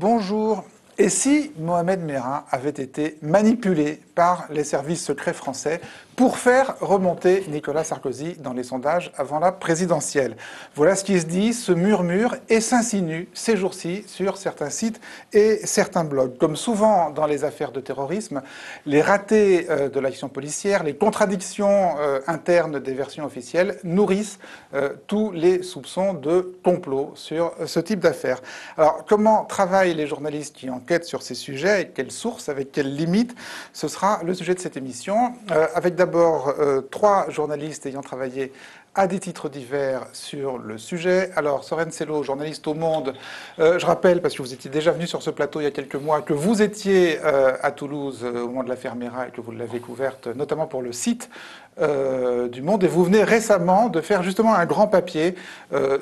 bonjour. Et si Mohamed Merah avait été manipulé par les services secrets français pour faire remonter Nicolas Sarkozy dans les sondages avant la présidentielle? Voilà ce qui se dit, se murmure et s'insinue ces jours-ci sur certains sites et certains blogs. Comme souvent dans les affaires de terrorisme, les ratés de l'action policière, les contradictions internes des versions officielles nourrissent tous les soupçons de complot sur ce type d'affaires. Alors, comment travaillent les journalistes qui enquêtent sur ces sujets, avec quelles sources, avec quelles limites? Ce sera le sujet de cette émission, avec d'abord 3 journalistes ayant travaillé à des titres divers sur le sujet. Alors, Soren Sello, journaliste au Monde, je rappelle, parce que vous étiez déjà venu sur ce plateau il y a quelques mois, que vous étiez à Toulouse au moment de l'affaire Merah et que vous l'avez couverte, notamment pour le site du Monde. Et vous venez récemment de faire justement un grand papier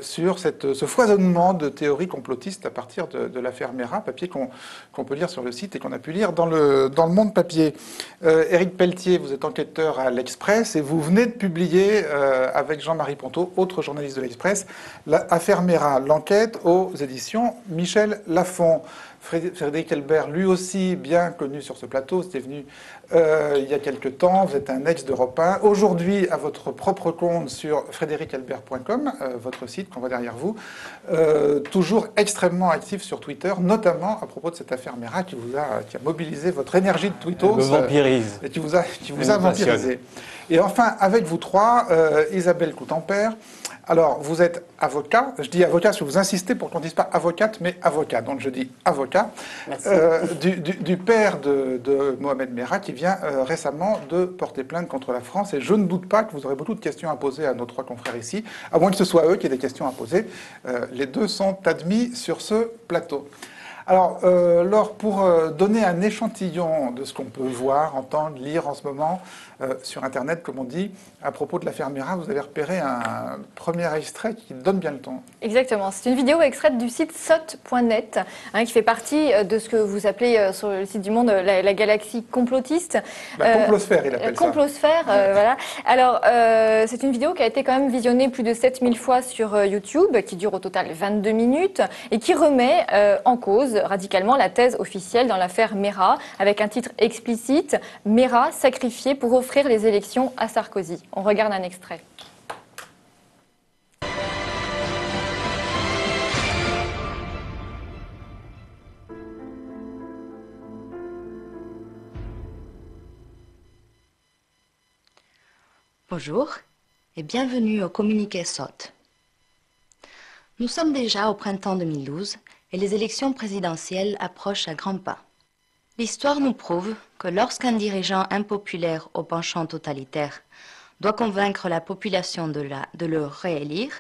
sur ce foisonnement de théories complotistes à partir de l'affaire Merah, papier qu'on peut lire sur le site et qu'on a pu lire dans le Monde papier. Éric Pelletier, vous êtes enquêteur à l'Express et vous venez de publier avec Jean-Marie Ponto, autre journaliste de l'Express, l'affaire Merah, l'enquête aux éditions Michel Lafon. Frédéric Elbert, lui aussi bien connu sur ce plateau, c'était venu il y a quelques temps, vous êtes un ex d'Europe 1. Aujourd'hui, à votre propre compte sur frédéricelbert.com, votre site qu'on voit derrière vous, toujours extrêmement actif sur Twitter, notamment à propos de cette affaire Merah qui a mobilisé votre énergie de tweetos. Me vampirise. Et qui vous a vampirisé. Et enfin, avec vous trois, Isabelle Coutempère. Alors, vous êtes avocat. Je dis avocat parce que vous insistez pour qu'on ne dise pas avocate, mais avocat. Donc, je dis avocat. Du père de Mohamed Merah qui vient récemment de porter plainte contre la France. Et je ne doute pas que vous aurez beaucoup de questions à poser à nos 3 confrères ici, à moins que ce soit eux qui aient des questions à poser. Les 2 sont admis sur ce plateau. Alors, Laure, pour donner un échantillon de ce qu'on peut voir, entendre, lire en ce moment sur Internet, comme on dit, à propos de l'affaire Merah, vous avez repéré un premier extrait qui donne bien le ton. Exactement. C'est une vidéo extraite du site sot.net, qui fait partie de ce que vous appelez sur le site du Monde la galaxie complotiste. La complosphère, il appelle ça. Complosphère, voilà. Alors, c'est une vidéo qui a été quand même visionnée plus de 7000 fois sur YouTube, qui dure au total 22 minutes, et qui remet en cause radicalement la thèse officielle dans l'affaire Merah, avec un titre explicite, « Merah sacrifié pour offrir les élections à Sarkozy ». On regarde un extrait. Bonjour et bienvenue au communiqué SOT. Nous sommes déjà au printemps 2012 et les élections présidentielles approchent à grands pas. L'histoire nous prouve que lorsqu'un dirigeant impopulaire au penchant totalitaire doit convaincre la population de le réélire,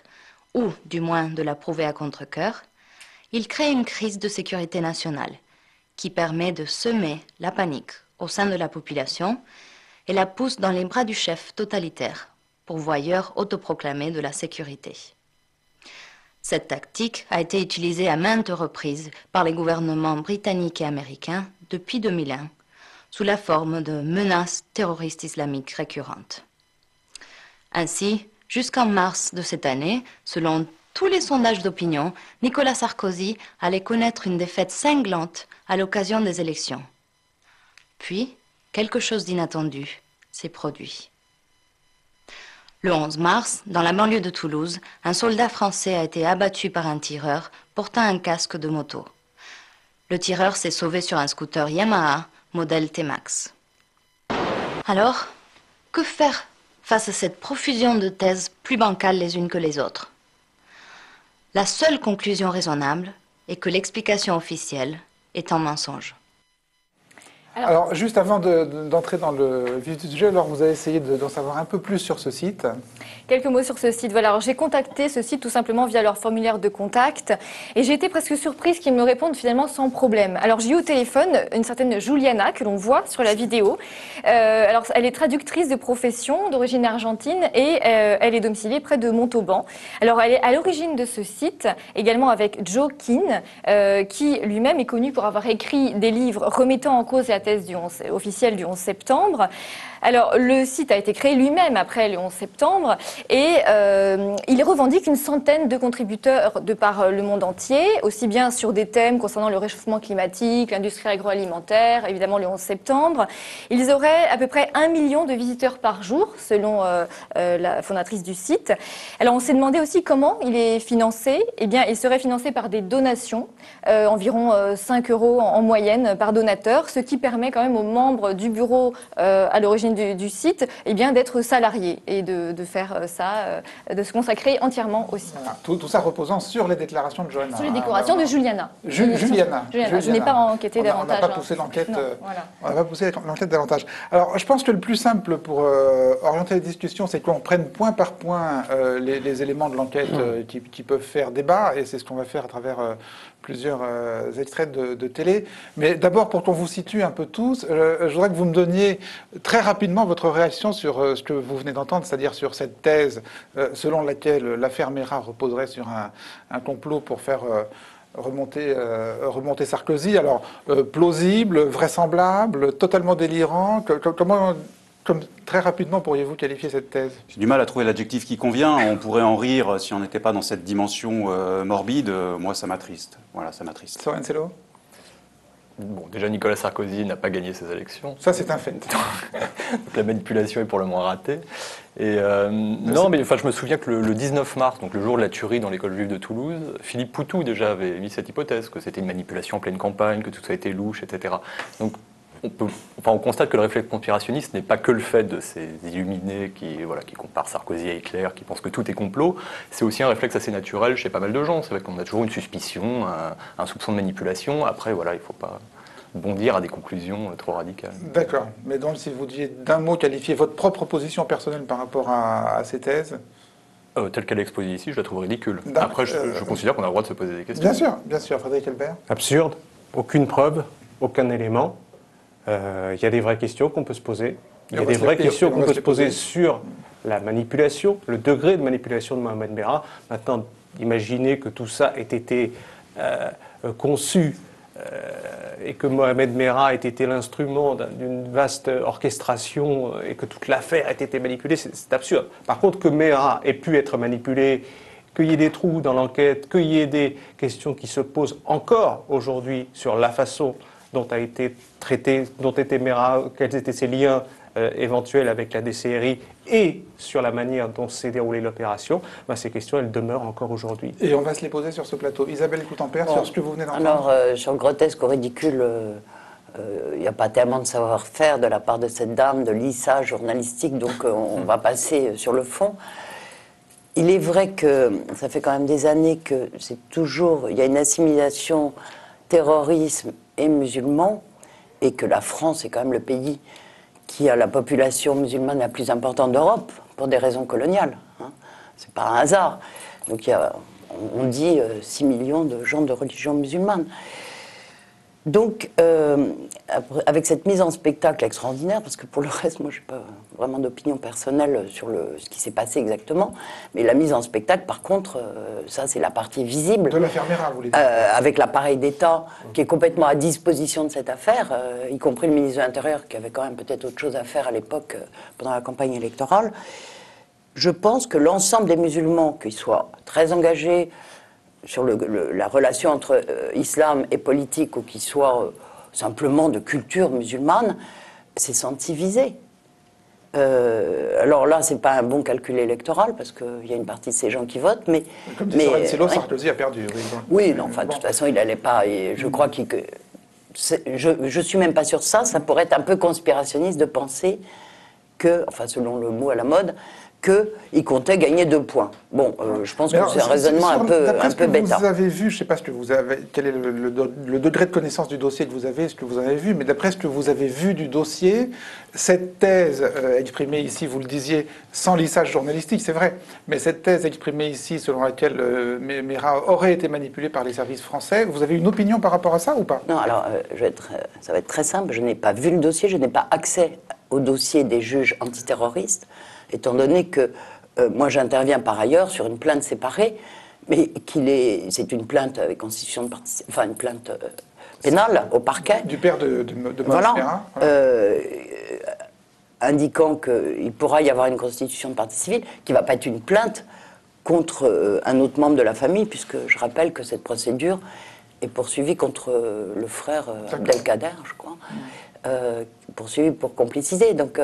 ou du moins de l'approuver à contre-cœur, il crée une crise de sécurité nationale qui permet de semer la panique au sein de la population et la pousse dans les bras du chef totalitaire, pourvoyeur autoproclamé de la sécurité. Cette tactique a été utilisée à maintes reprises par les gouvernements britanniques et américains depuis 2001, sous la forme de menaces terroristes islamiques récurrentes. Ainsi, jusqu'en mars de cette année, selon tous les sondages d'opinion, Nicolas Sarkozy allait connaître une défaite cinglante à l'occasion des élections. Puis, quelque chose d'inattendu s'est produit. Le 11 mars, dans la banlieue de Toulouse, un soldat français a été abattu par un tireur portant un casque de moto. Le tireur s'est sauvé sur un scooter Yamaha, modèle T-Max. Alors, que faire face à cette profusion de thèses plus bancales les unes que les autres? La seule conclusion raisonnable est que l'explication officielle est un mensonge. Alors, juste avant d'entrer dans le vif du sujet, alors vous avez essayé d'en savoir un peu plus sur ce site. Quelques mots sur ce site. Voilà, alors j'ai contacté ce site tout simplement via leur formulaire de contact et j'ai été presque surprise qu'ils me répondent finalement sans problème. Alors j'ai eu au téléphone une certaine Juliana que l'on voit sur la vidéo. Alors elle est traductrice de profession d'origine argentine et elle est domiciliée près de Montauban. Alors elle est à l'origine de ce site, également avec Joe Keane, qui lui-même est connu pour avoir écrit des livres remettant en cause la thèse officielle du 11 septembre. Alors, le site a été créé lui-même après le 11 septembre et il revendique une centaine de contributeurs de par le monde entier, aussi bien sur des thèmes concernant le réchauffement climatique, l'industrie agroalimentaire, évidemment le 11 septembre. Ils auraient à peu près 1 million de visiteurs par jour, selon la fondatrice du site. Alors, on s'est demandé aussi comment il est financé. Eh bien, il serait financé par des donations, environ 5 € en moyenne par donateur, ce qui permet quand même aux membres du bureau à l'origine du site eh bien, d'être salariés et de faire ça, de se consacrer entièrement au site. Voilà. Tout ça reposant sur les déclarations de Johanna. Sur les décorations de Juliana. Juliana. Je n'ai pas enquêté davantage. On n'a pas poussé l'enquête. Voilà. On n'a pas poussé l'enquête davantage. Alors, je pense que le plus simple pour orienter les discussions, c'est qu'on prenne point par point les éléments de l'enquête qui peuvent faire débat, et c'est ce qu'on va faire à travers plusieurs extraits de télé. Mais d'abord, pour qu'on vous situe un peu tous, je voudrais que vous me donniez très rapidement votre réaction sur ce que vous venez d'entendre, c'est-à-dire sur cette thèse selon laquelle l'affaire Meyrat reposerait sur un complot pour faire remonter Sarkozy. Alors, plausible, vraisemblable, totalement délirant, très rapidement pourriez-vous qualifier cette thèse? J'ai du mal à trouver l'adjectif qui convient. On pourrait en rire si on n'était pas dans cette dimension morbide. Moi, ça m'attriste. Voilà, ça m'attriste. Soren Sello? Bon, déjà, Nicolas Sarkozy n'a pas gagné ses élections. Ça, c'est un fait. Donc la manipulation est pour le moins ratée. Et non, mais enfin, je me souviens que le 19 mars, donc le jour de la tuerie dans l'école juive de Toulouse, Philippe Poutou déjà avait mis cette hypothèse, que c'était une manipulation en pleine campagne, que tout ça a été louche, etc. Donc on constate que le réflexe conspirationniste n'est pas que le fait de ces illuminés qui comparent Sarkozy à Hitler, qui pensent que tout est complot. C'est aussi un réflexe assez naturel chez pas mal de gens. C'est vrai qu'on a toujours une suspicion, un soupçon de manipulation. Après, voilà, il ne faut pas bondir à des conclusions trop radicales. D'accord. Mais donc, si vous deviez d'un mot qualifier votre propre position personnelle par rapport à ces thèses? Telle qu'elle est exposée ici, je la trouve ridicule. Après, je considère qu'on a le droit de se poser des questions. Bien sûr. Frédéric Elbert? Absurde. Aucune preuve, aucun élément. Il y a des vraies questions qu'on peut se poser. Il y a des vraies questions qu'on peut se poser sur la manipulation, le degré de manipulation de Mohamed Merah. Maintenant, imaginez que tout ça ait été conçu et que Mohamed Merah ait été l'instrument d'une vaste orchestration et que toute l'affaire ait été manipulée, c'est absurde. Par contre, que Merah ait pu être manipulé, qu'il y ait des trous dans l'enquête, qu'il y ait des questions qui se posent encore aujourd'hui sur la façon dont a été traité, dont était Merah, quels étaient ses liens éventuels avec la DCRI et sur la manière dont s'est déroulée l'opération, ces questions, elles demeurent encore aujourd'hui. Et on va se les poser sur ce plateau. Isabelle Coutempère, sur ce que vous venez d'entendre. Alors, sur le grotesque au ridicule, il n'y a pas tellement de savoir-faire de la part de cette dame, de lissage journalistique, donc on va passer sur le fond. Il est vrai que ça fait quand même des années que il y a une assimilation terrorisme et musulmans, et que la France est quand même le pays qui a la population musulmane la plus importante d'Europe, pour des raisons coloniales. C'est pas un hasard. Donc on dit 6 millions de gens de religion musulmane. Donc, avec cette mise en spectacle extraordinaire, parce que pour le reste, moi, je n'ai pas vraiment d'opinion personnelle sur ce qui s'est passé exactement, mais la mise en spectacle, par contre, ça, c'est la partie visible. De l'affaire Meyrat, vous voulez dire. Avec l'appareil d'État qui est complètement à disposition de cette affaire, y compris le ministre de l'Intérieur, qui avait quand même peut-être autre chose à faire à l'époque, pendant la campagne électorale. Je pense que l'ensemble des musulmans, qu'ils soient très engagés sur la relation entre islam et politique, ou qui soit simplement de culture musulmane, s'est senti visé. Alors là, c'est pas un bon calcul électoral, parce qu'il y a une partie de ces gens qui votent, mais... Comme dit Soren Sello, Sarkozy a perdu. Oui, non, enfin, de toute façon, il n'allait pas... Et je crois que... Je suis même pas sur ça. Ça pourrait être un peu conspirationniste de penser que, enfin, selon le mot à la mode, qu'il comptait gagner 2 points. Bon, je pense que c'est un raisonnement un peu bêta. Vous avez vu, je ne sais pas quel est le degré de connaissance du dossier que vous avez, ce que vous en avez vu, mais d'après ce que vous avez vu du dossier, cette thèse exprimée ici, vous le disiez, sans lissage journalistique, c'est vrai, mais cette thèse exprimée ici, selon laquelle Meyrat aurait été manipulé par les services français, vous avez une opinion par rapport à ça ou pas? Non, alors, ça va être très simple. Je n'ai pas vu le dossier, je n'ai pas accès au dossier des juges antiterroristes, étant donné que moi j'interviens par ailleurs sur une plainte séparée, mais c'est une plainte avec constitution de enfin une plainte pénale au parquet. Du père de Mohamed Voilà. Merah. indiquant qu'il pourra y avoir une constitution de partie civile, qui ne va pas être une plainte contre un autre membre de la famille, puisque je rappelle que cette procédure est poursuivie contre le frère Abdelkader, je crois, poursuivi pour complicité. Donc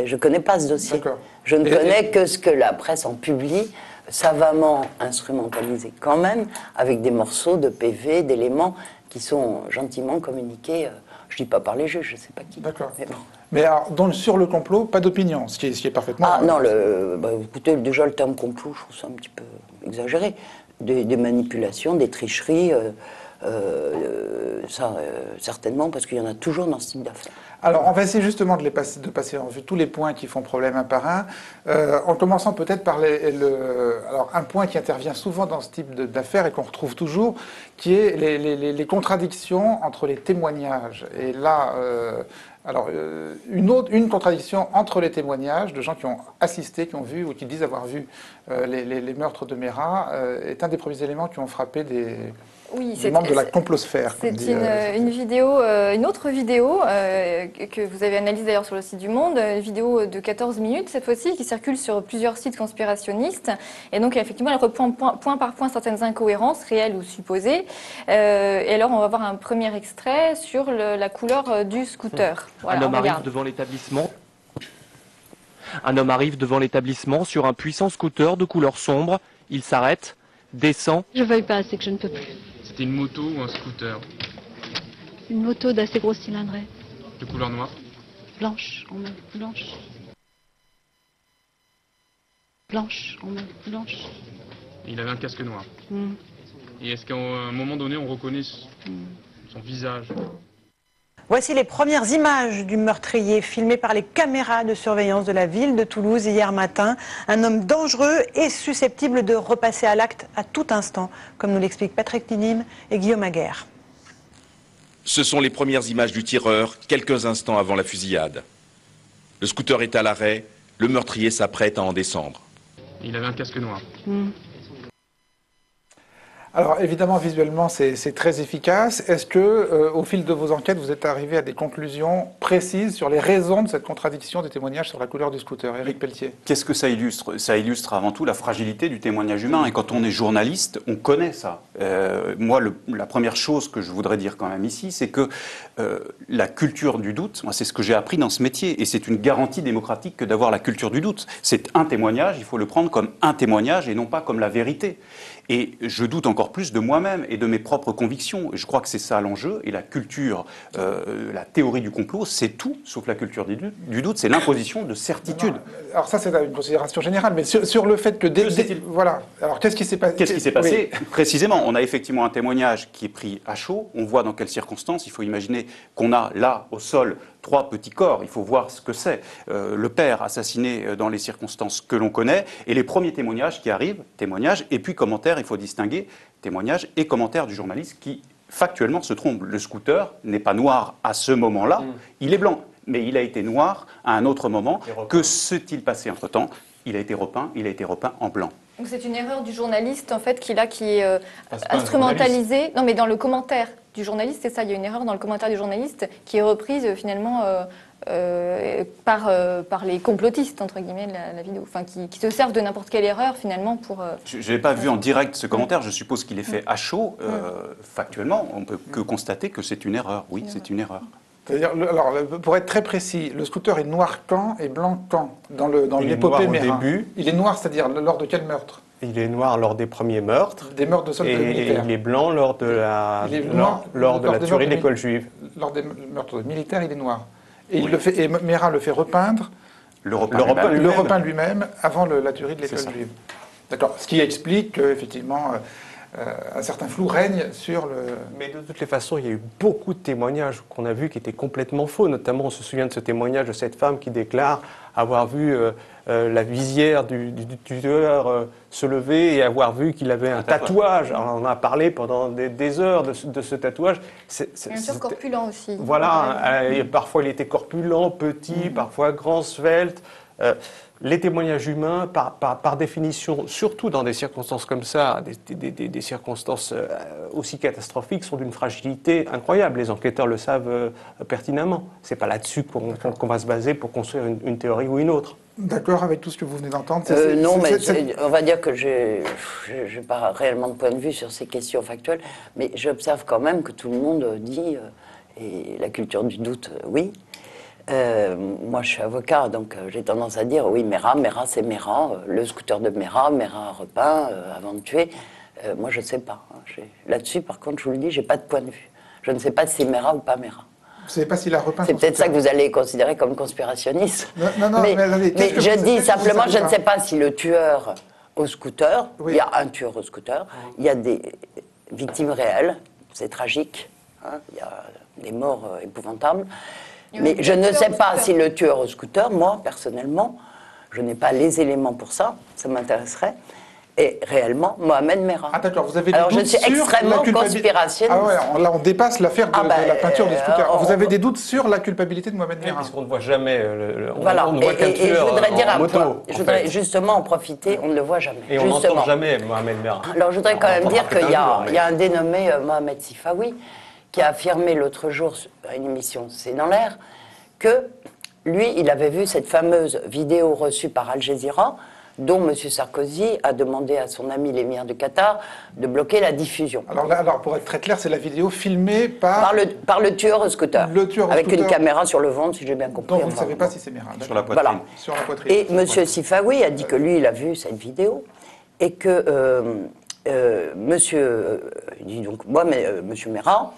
je ne connais pas ce dossier. Je ne connais que ce que la presse en publie, savamment instrumentalisé quand même, avec des morceaux de PV, d'éléments qui sont gentiment communiqués, je ne dis pas par les juges, je ne sais pas qui. D'accord. Mais bon. Mais alors, sur le complot, pas d'opinion, ce qui est parfaitement... Ah non, écoutez, déjà le terme complot, je trouve ça un petit peu exagéré. Des manipulations, des tricheries, certainement, parce qu'il y en a toujours dans ce type d'affaires. Alors, on va essayer justement de passer en vue tous les points qui font problème un par un, en commençant peut-être par alors, un point qui intervient souvent dans ce type d'affaires et qu'on retrouve toujours, qui est les contradictions entre les témoignages. Et là, une contradiction entre les témoignages de gens qui ont assisté, qui ont vu ou qui disent avoir vu les meurtres de Meyra est un des premiers éléments qui ont frappé des membres de la complosphère. C'est une autre vidéo que vous avez analysée d'ailleurs sur le site du Monde, une vidéo de 14 minutes cette fois-ci, qui circule sur plusieurs sites conspirationnistes. Et donc effectivement, elle reprend point par point certaines incohérences, réelles ou supposées. Et alors on va voir un premier extrait sur la couleur du scooter. Voilà, un homme arrive devant l'établissement. Un homme arrive devant l'établissement sur un puissant scooter de couleur sombre. Il s'arrête, descend. Je veuille pas, c'est que je ne peux plus. C'était une moto ou un scooter? Une moto d'assez gros cylindrée. De couleur noire? Blanche, en main blanche. Blanche, en main blanche. Et il avait un casque noir. Mm. Et est-ce qu'à un moment donné, on reconnaît son visage? Voici les premières images du meurtrier filmées par les caméras de surveillance de la ville de Toulouse hier matin. Un homme dangereux et susceptible de repasser à l'acte à tout instant, comme nous l'expliquent Patrick Tinim et Guillaume Aguerre. Ce sont les premières images du tireur, quelques instants avant la fusillade. Le scooter est à l'arrêt, le meurtrier s'apprête à en descendre. Il avait un casque noir. Mm. Alors évidemment, visuellement, c'est très efficace. Est-ce que, au fil de vos enquêtes, vous êtes arrivé à des conclusions précises sur les raisons de cette contradiction des témoignages sur la couleur du scooter? Éric Pelletier. Qu'est-ce que ça illustre? Ça illustre avant tout la fragilité du témoignage humain. Et quand on est journaliste, on connaît ça. Moi, la première chose que je voudrais dire quand même ici, c'est que la culture du doute, moi, c'est ce que j'ai appris dans ce métier. Et c'est une garantie démocratique que d'avoir la culture du doute. C'est un témoignage, il faut le prendre comme un témoignage et non pas comme la vérité. Et je doute encore plus de moi-même et de mes propres convictions. Et je crois que c'est ça l'enjeu. Et la culture, la théorie du complot, c'est tout, sauf la culture du doute, c'est l'imposition de certitudes. Alors ça, c'est une considération générale, mais sur le fait que... Voilà. Alors qu'est-ce qui s'est passé? Qu'est-ce qui s'est passé? Précisément, on a effectivement un témoignage qui est pris à chaud. On voit dans quelles circonstances. Il faut imaginer qu'on a là, au sol, 3 petits corps. Il faut voir ce que c'est. Le père assassiné dans les circonstances que l'on connaît. Et les premiers témoignages qui arrivent, témoignages, et puis commentaires, il faut distinguer témoignages et commentaires du journaliste qui, factuellement, se trompe. Le scooter n'est pas noir à ce moment-là, il est blanc. Mais il a été noir à un autre moment. Que s'est-il passé entre-temps? Il a été repeint en blanc. Donc c'est une erreur du journaliste, en fait, qui est instrumentalisée. Non, mais dans le commentaire du journaliste, c'est ça, il y a une erreur dans le commentaire du journaliste qui est reprise finalement par les complotistes, entre guillemets, de la vidéo. Enfin, qui se servent de n'importe quelle erreur finalement pour... Je n'ai pas vu en direct ce commentaire, je suppose qu'il est fait à chaud. Factuellement, on ne peut que constater que c'est une erreur. Oui, c'est une erreur. C'est-à-dire, alors, pour être très précis, le scooter est noir quand et blanc quand dans l'épopée Meyra? Il est noir, c'est-à-dire lors de quel meurtre? Il est noir lors des premiers meurtres. Des meurtres de soldats militaires. Et il est blanc lors de la tuerie de l'école juive. Lors des meurtres militaires, il est noir. Et Meyra le fait repeindre. Le repeint lui-même avant la tuerie de l'école juive. D'accord. Ce qui explique qu'effectivement, un certain flou règne sur le... Mais de toutes les façons, il y a eu beaucoup de témoignages qu'on a vus qui étaient complètement faux. Notamment, on se souvient de ce témoignage de cette femme qui déclare avoir vu la visière du tueur se lever et avoir vu qu'il avait un tatouage. Alors, on en a parlé pendant des heures de ce tatouage. Bien sûr, corpulent aussi. Voilà, parfois il était corpulent, petit, parfois grand, svelte. Les témoignages humains, par définition, surtout dans des circonstances comme ça, des circonstances aussi catastrophiques, sont d'une fragilité incroyable. Les enquêteurs le savent pertinemment. C'est pas là-dessus qu'on va se baser pour construire une théorie ou une autre. D'accord avec tout ce que vous venez d'entendre? Non, mais on va dire que je n'ai pas réellement de point de vue sur ces questions factuelles, mais j'observe quand même que tout le monde dit, et la culture du doute, oui. Moi, je suis avocat, donc j'ai tendance à dire, oui, Meyrat, c'est Meyrat, le scooter de Meyrat a repeint avant de tuer. Moi, je ne sais pas. Là-dessus, par contre, je vous le dis, je n'ai pas de point de vue. Je ne sais pas si c'est Meyrat ou pas Meyrat. Vous ne savez pas s'il a repeint. C'est peut-être ça que vous allez considérer comme conspirationniste. Non, mais je dis simplement, je ne sais pas si le tueur au scooter, il y a un tueur au scooter, il y a des victimes réelles, c'est tragique, hein, il y a des morts épouvantables. Mais je ne sais pas si le tueur au scooter, moi, personnellement, je n'ai pas les éléments pour ça, ça m'intéresserait, est réellement Mohamed Merah. Ah d'accord, vous avez des Alors doutes je suis extrêmement conspirationniste. Ah ouais, là on dépasse l'affaire de la peinture du scooter. Vous avez des doutes sur la culpabilité de Mohamed Merah? Parce qu'on ne voit jamais, voilà. on ne voit qu'un tueur je voudrais dire en moto. Je voudrais justement en profiter, on ne le voit jamais. Et on n'entend jamais Mohamed Merah. Alors je voudrais quand même dire qu'il y a un dénommé Mohamed Sifawi qui a affirmé l'autre jour à une émission C'est dans l'air que lui, il avait vu cette fameuse vidéo reçue par Al Jazeera dont M. Sarkozy a demandé à son ami l'émir de Qatar de bloquer la diffusion. Alors pour être très clair, c'est la vidéo filmée par le tueur au scooter. Avec une caméra sur le ventre, si j'ai bien compris. Donc vous ne savez pas si c'est Merah. Sur la poitrine. Voilà. Sur la poitrine. Et M. Sifawi a dit que lui, il a vu cette vidéo et que Monsieur Merah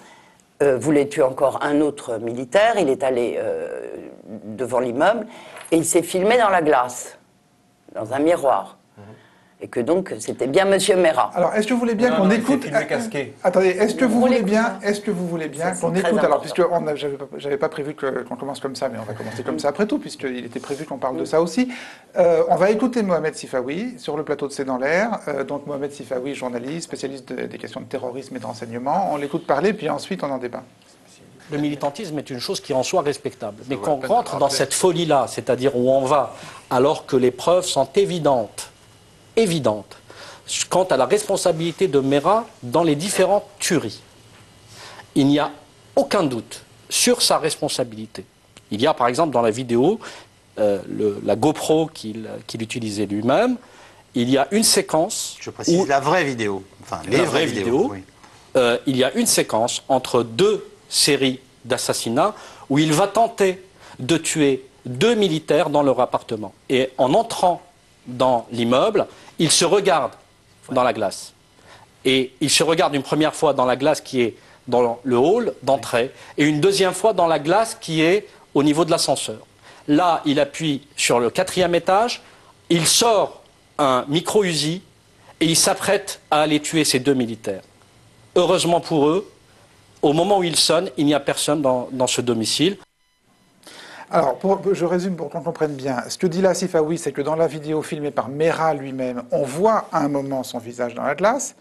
voulait tuer encore un autre militaire. Il est allé devant l'immeuble et il s'est filmé dans la glace, dans un miroir. Et que donc c'était bien Monsieur Merah. Alors est-ce que vous voulez bien qu'on écoute? Attendez, est-ce que vous voulez bien qu'on écoute? Alors puisque j'avais pas prévu qu'on commence comme ça, mais on va commencer comme ça après tout, puisqu'il était prévu qu'on parle de ça aussi. On va écouter Mohamed Sifawi sur le plateau de C'est dans l'air. Donc Mohamed Sifawi, journaliste, spécialiste des questions de terrorisme et de renseignement. On l'écoute parler, puis ensuite on en débat. Le militantisme est une chose qui en soi respectable. Mais qu'on rentre dans cette folie-là, c'est-à-dire où on va, alors que les preuves sont évidentes, quant à la responsabilité de Merah dans les différentes tueries. Il n'y a aucun doute sur sa responsabilité. Il y a par exemple dans la vidéo, la GoPro qu'il utilisait lui-même, il y a une séquence... Je précise, la vraie vidéo. Enfin, les vraies vidéos. Oui. Il y a une séquence entre deux séries d'assassinats où il va tenter de tuer 2 militaires dans leur appartement. Et en entrant dans l'immeuble, il se regarde dans la glace. Et il se regarde une première fois dans la glace qui est dans le hall d'entrée et une deuxième fois dans la glace qui est au niveau de l'ascenseur. Là, il appuie sur le 4e étage, il sort un micro-Uzi et il s'apprête à aller tuer ces 2 militaires. Heureusement pour eux, au moment où il sonne, il n'y a personne dans ce domicile. Alors, je résume pour qu'on comprenne bien. Ce que dit là Sifawi, c'est que dans la vidéo filmée par Merah lui-même, on voit à un moment son visage dans la glace.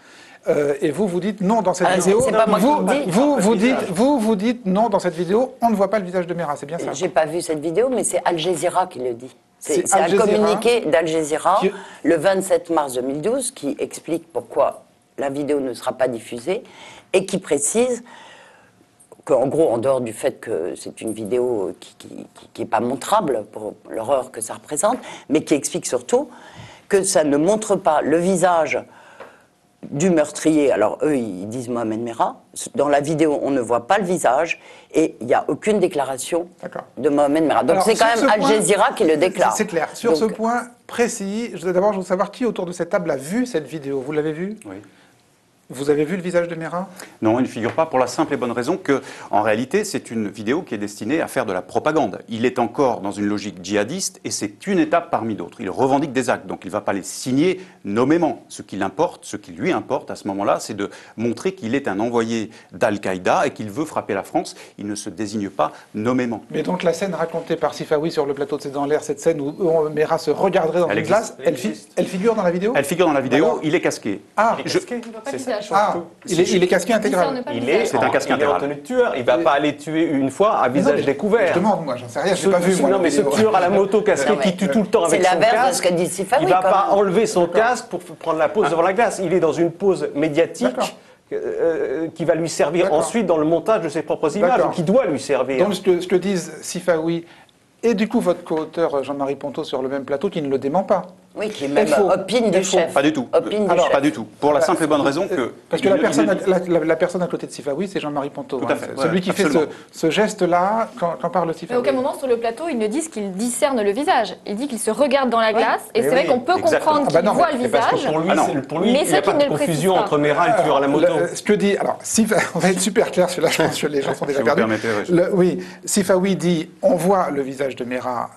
Et vous dites non dans cette vidéo. C'est pas moi qui vous dites non dans cette vidéo, on ne voit pas le visage de Merah, c'est bien ça? J'ai pas vu cette vidéo, mais c'est Al Jazeera qui le dit. C'est un communiqué d'Al Jazeera le 27 mars 2012 qui explique pourquoi la vidéo ne sera pas diffusée et qui précise qu'en gros, en dehors du fait que c'est une vidéo qui n'est pas montrable pour l'horreur que ça représente, mais qui explique surtout que ça ne montre pas le visage du meurtrier. Alors eux, ils disent Mohamed Merah. Dans la vidéo, on ne voit pas le visage et il n'y a aucune déclaration de Mohamed Merah. Donc c'est quand même Al Jazeera qui le déclare. C'est clair. Sur ce point précis, je veux savoir qui autour de cette table a vu cette vidéo. Vous l'avez vue? Oui. Vous avez vu le visage de Merah? Non, il ne figure pas pour la simple et bonne raison que, en réalité, c'est une vidéo qui est destinée à faire de la propagande. Il est encore dans une logique djihadiste et c'est une étape parmi d'autres. Il revendique des actes, donc il ne va pas les signer nommément. Ce qui lui importe à ce moment-là, c'est de montrer qu'il est un envoyé d'Al-Qaïda et qu'il veut frapper la France. Il ne se désigne pas nommément. Mais donc la scène racontée par Sifawi sur le plateau de C'est dans l'air, cette scène où Merah se regarderait dans une glace, elle figure dans la vidéo? Elle figure dans la vidéo, il est casqué. Ah, je visage. Il est casqué intégral. C'est un casque Il est en intégral. tenue de tueur. Il ne va pas aller tuer une fois à visage découvert. Je demande, moi, j'en sais rien, je n'ai pas vu. Moi, non, mais ce tueur à la moto casqué qui tue tout le temps avec son casque. C'est l'inverse de ce que dit Sifaoui. Il ne va pas enlever son casque pour prendre la pose devant la glace. Il est dans une pose médiatique qui va lui servir ensuite dans le montage de ses propres images, qui doit lui servir. Donc, ce que disent Sifaoui et du coup votre co-auteur Jean-Marie Ponto sur le même plateau qui ne le dément pas. Oui, qui est même opine du chef. Pas du tout. Pas du tout. Pour la simple et bonne raison que... Parce que la personne à côté de Sifaoui, c'est Jean-Marie Ponto. Tout à fait. Celui qui fait ce geste-là quand parle Sifaoui. Mais à aucun moment sur le plateau, ils ne disent qu'ils discernent le visage. Il dit qu'ils se regardent dans la glace, et c'est vrai qu'on peut comprendre qu'ils voient le visage. Parce que pour lui, il n'y a pas de confusion entre Mera et le tueur à la moto. Ce que dit... Alors, on va être super clair, celui-là, je pense que les gens sont déjà perdus. Oui, Sifaoui dit, on voit le visage de Mera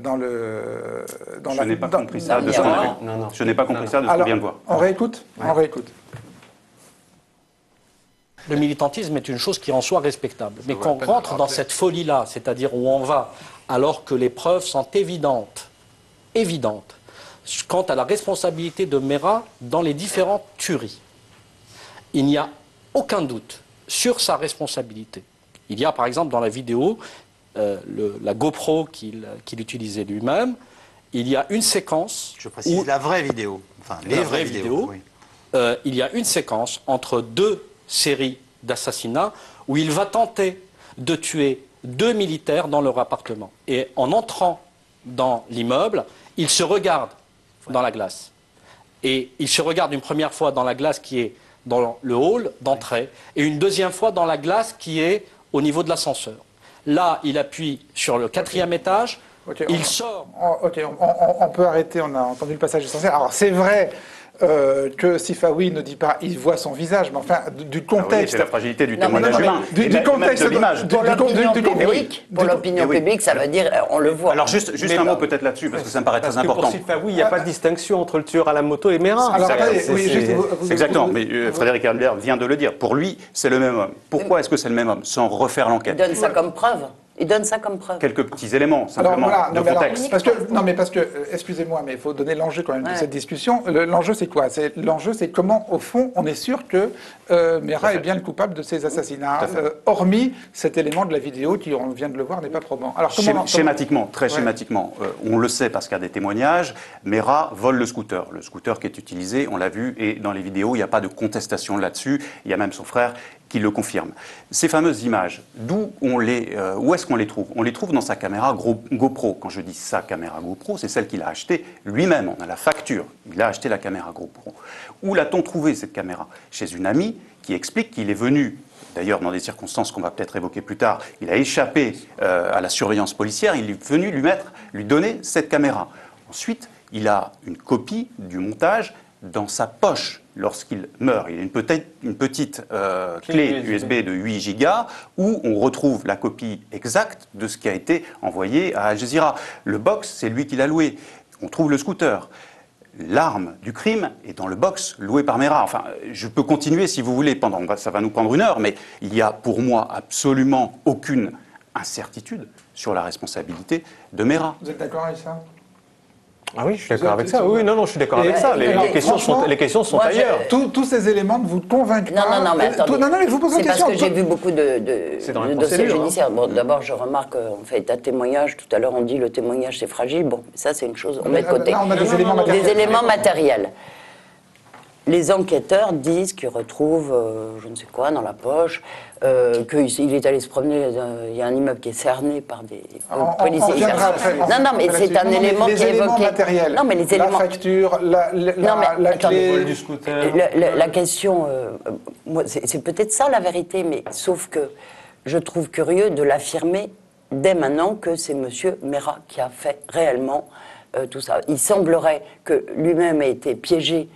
dans le... Je n'ai pas compris ça de ce qu'on a vu. Non. Je n'ai pas compris ça de ce qu'on vient de voir. On réécoute. Le militantisme est une chose qui en soit respectable. Mais qu'on rentre dans cette folie-là, c'est-à-dire où on va, alors que les preuves sont évidentes, quant à la responsabilité de Mera dans les différentes tueries, il n'y a aucun doute sur sa responsabilité. Il y a par exemple dans la vidéo, la GoPro qu'il utilisait lui-même, il y a une séquence... Je précise la vraie vidéo. Enfin, les vraies vidéos. Oui. Il y a une séquence entre deux séries d'assassinats où il va tenter de tuer 2 militaires dans leur appartement. Et en entrant dans l'immeuble, il se regarde dans la glace. Et il se regarde une première fois dans la glace qui est dans le hall d'entrée et une deuxième fois dans la glace qui est au niveau de l'ascenseur. Là, il appuie sur le 4e étage. Il sort. On peut arrêter, on a entendu le passage essentiel. Alors c'est vrai que Sifaoui ne dit pas il voit son visage, mais enfin du contexte. C'est la fragilité du témoignage humain. Du contexte de l'image. Pour l'opinion publique, ça veut dire on le voit. Alors juste un mot peut-être là-dessus, parce que ça me paraît très important. Pour Sifaoui, il n'y a pas de distinction entre le tueur à la moto et Mera. Exactement, mais Frédéric Albert vient de le dire. Pour lui, c'est le même homme. Pourquoi est-ce que c'est le même homme? Sans refaire l'enquête. Il donne ça comme preuve. Il donne ça comme preuve. Quelques petits éléments, simplement, de contexte. Parce que, excusez-moi, mais il faut donner l'enjeu quand même de cette discussion. L'enjeu, c'est quoi? L'enjeu, c'est comment, au fond, on est sûr que Mera est bien le coupable de ces assassinats, hormis cet élément de la vidéo qui, on vient de le voir, n'est pas probant. Alors, schématiquement, très schématiquement, on le sait parce qu'il y a des témoignages, Mera vole le scooter. Le scooter qui est utilisé, on l'a vu, et dans les vidéos, il n'y a pas de contestation là-dessus. Il y a même son frère qui le confirme. Ces fameuses images, où est-ce qu'on les trouve? On les trouve dans sa caméra GoPro. Quand je dis sa caméra GoPro, c'est celle qu'il a achetée lui-même. On a la facture. Il a acheté la caméra GoPro. Où l'a-t-on trouvé cette caméra? Chez une amie qui explique qu'il est venu, d'ailleurs dans des circonstances qu'on va peut-être évoquer plus tard, il a échappé à la surveillance policière, il est venu lui donner cette caméra. Ensuite, il a une copie du montage dans sa poche lorsqu'il meurt. Il y a une petite clé USB de 8 Go où on retrouve la copie exacte de ce qui a été envoyé à Al Jazeera. Le box, c'est lui qui l'a loué. On trouve le scooter. L'arme du crime est dans le box loué par Mera. Enfin, je peux continuer si vous voulez, ça va nous prendre 1 heure, mais il n'y a pour moi absolument aucune incertitude sur la responsabilité de Mera. Vous êtes d'accord avec ça? Ah oui, je suis d'accord avec ça. Oui, non, je suis d'accord avec ça. Les questions sont ailleurs. Tous ces éléments ne vous convainquent pas. Non, mais attendez. Non, mais je vous pose une question. C'est parce que j'ai vu beaucoup de dossiers judiciaires. Bon, d'abord, je remarque, on fait état de témoignage. Tout à l'heure, on dit le témoignage, c'est fragile. Bon, ça, c'est une chose, on met de côté. Là, on a des éléments matériels. Des éléments matériels. Les enquêteurs disent qu'ils retrouvent, je ne sais quoi, dans la poche, qu'il est allé se promener, il y a un immeuble qui est cerné par des policiers. Non, mais c'est un élément qui est évoqué. Matériels. Non, mais les éléments... La facture, la clé... du scooter. La question, c'est peut-être ça la vérité, mais sauf que je trouve curieux de l'affirmer dès maintenant que c'est M. Mera qui a fait réellement tout ça. Il semblerait que lui-même ait été piégé.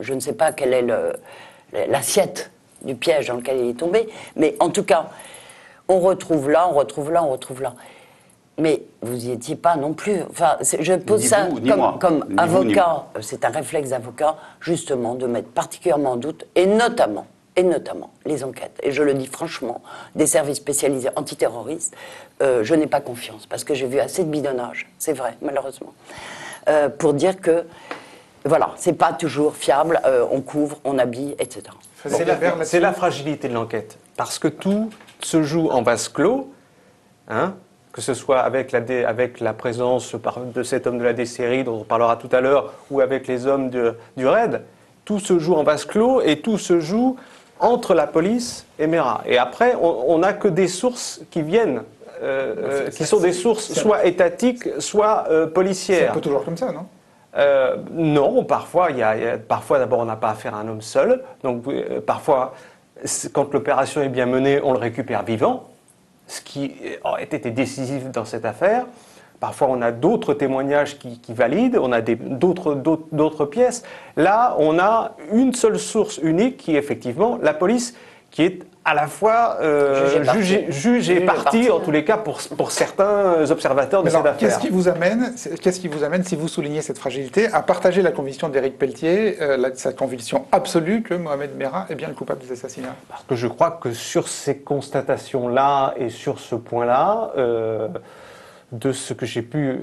Je ne sais pas quelle est l'assiette du piège dans lequel il est tombé, mais en tout cas, on retrouve là. Mais vous n'y étiez pas non plus. Enfin, je pose ça comme avocat, c'est un réflexe d'avocat, justement, de mettre particulièrement en doute, et notamment les enquêtes. Et je le dis franchement, des services spécialisés antiterroristes, je n'ai pas confiance, parce que j'ai vu assez de bidonnage, c'est vrai, malheureusement, pour dire que Voilà, c'est pas toujours fiable, on couvre, on habille, etc. C'est la fragilité de l'enquête, parce que tout se joue en vase clos, hein, que ce soit avec la présence de cet homme de la D-série dont on parlera tout à l'heure, ou avec les hommes du RAID, tout se joue en vase clos et tout se joue entre la police et Mera. Et après, on n'a que des sources qui viennent, qui sont des sources soit étatiques, soit policières. C'est un peu toujours comme ça, non ? Non, parfois, parfois d'abord, on n'a pas affaire à un homme seul. Donc, parfois, quand l'opération est bien menée, on le récupère vivant, ce qui aurait été décisif dans cette affaire. Parfois, on a d'autres témoignages qui valident, on a d'autres pièces. Là, on a une seule source unique qui est effectivement la police, qui est à la fois juge et partie, en tous les cas, pour certains observateurs de cette affaire. Qu'est-ce qui vous amène, si vous soulignez cette fragilité, à partager la conviction d'Éric Pelletier, sa conviction absolue que Mohamed Merah est bien le coupable des assassinats? Parce que je crois que sur ces constatations-là et sur ce point-là, de ce que j'ai pu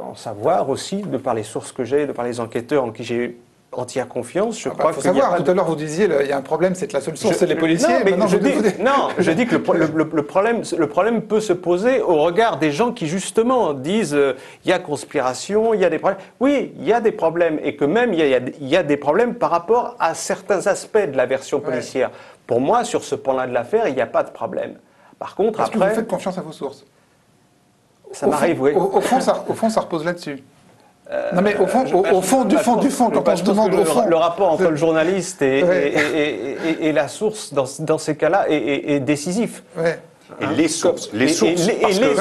en savoir aussi, de par les sources que j'ai, de par les enquêteurs en qui j'ai entière confiance, je crois qu'il faut savoir, tout à l'heure vous disiez, il y a un problème, c'est que la seule source, c'est les policiers. Je dis que le problème peut se poser au regard des gens qui justement disent il y a conspiration, il y a des problèmes. Oui, il y a des problèmes, et que même il y a des problèmes par rapport à certains aspects de la version policière. Pour moi, sur ce point-là de l'affaire, il n'y a pas de problème. Par contre, Est-ce que vous faites confiance à vos sources? Ça m'arrive, oui. Au fond, ça repose là-dessus. Non mais au fond, quand on se demande au fond... Le rapport entre le journaliste et la source, dans ces cas-là, est décisif. Ouais. Et les sources,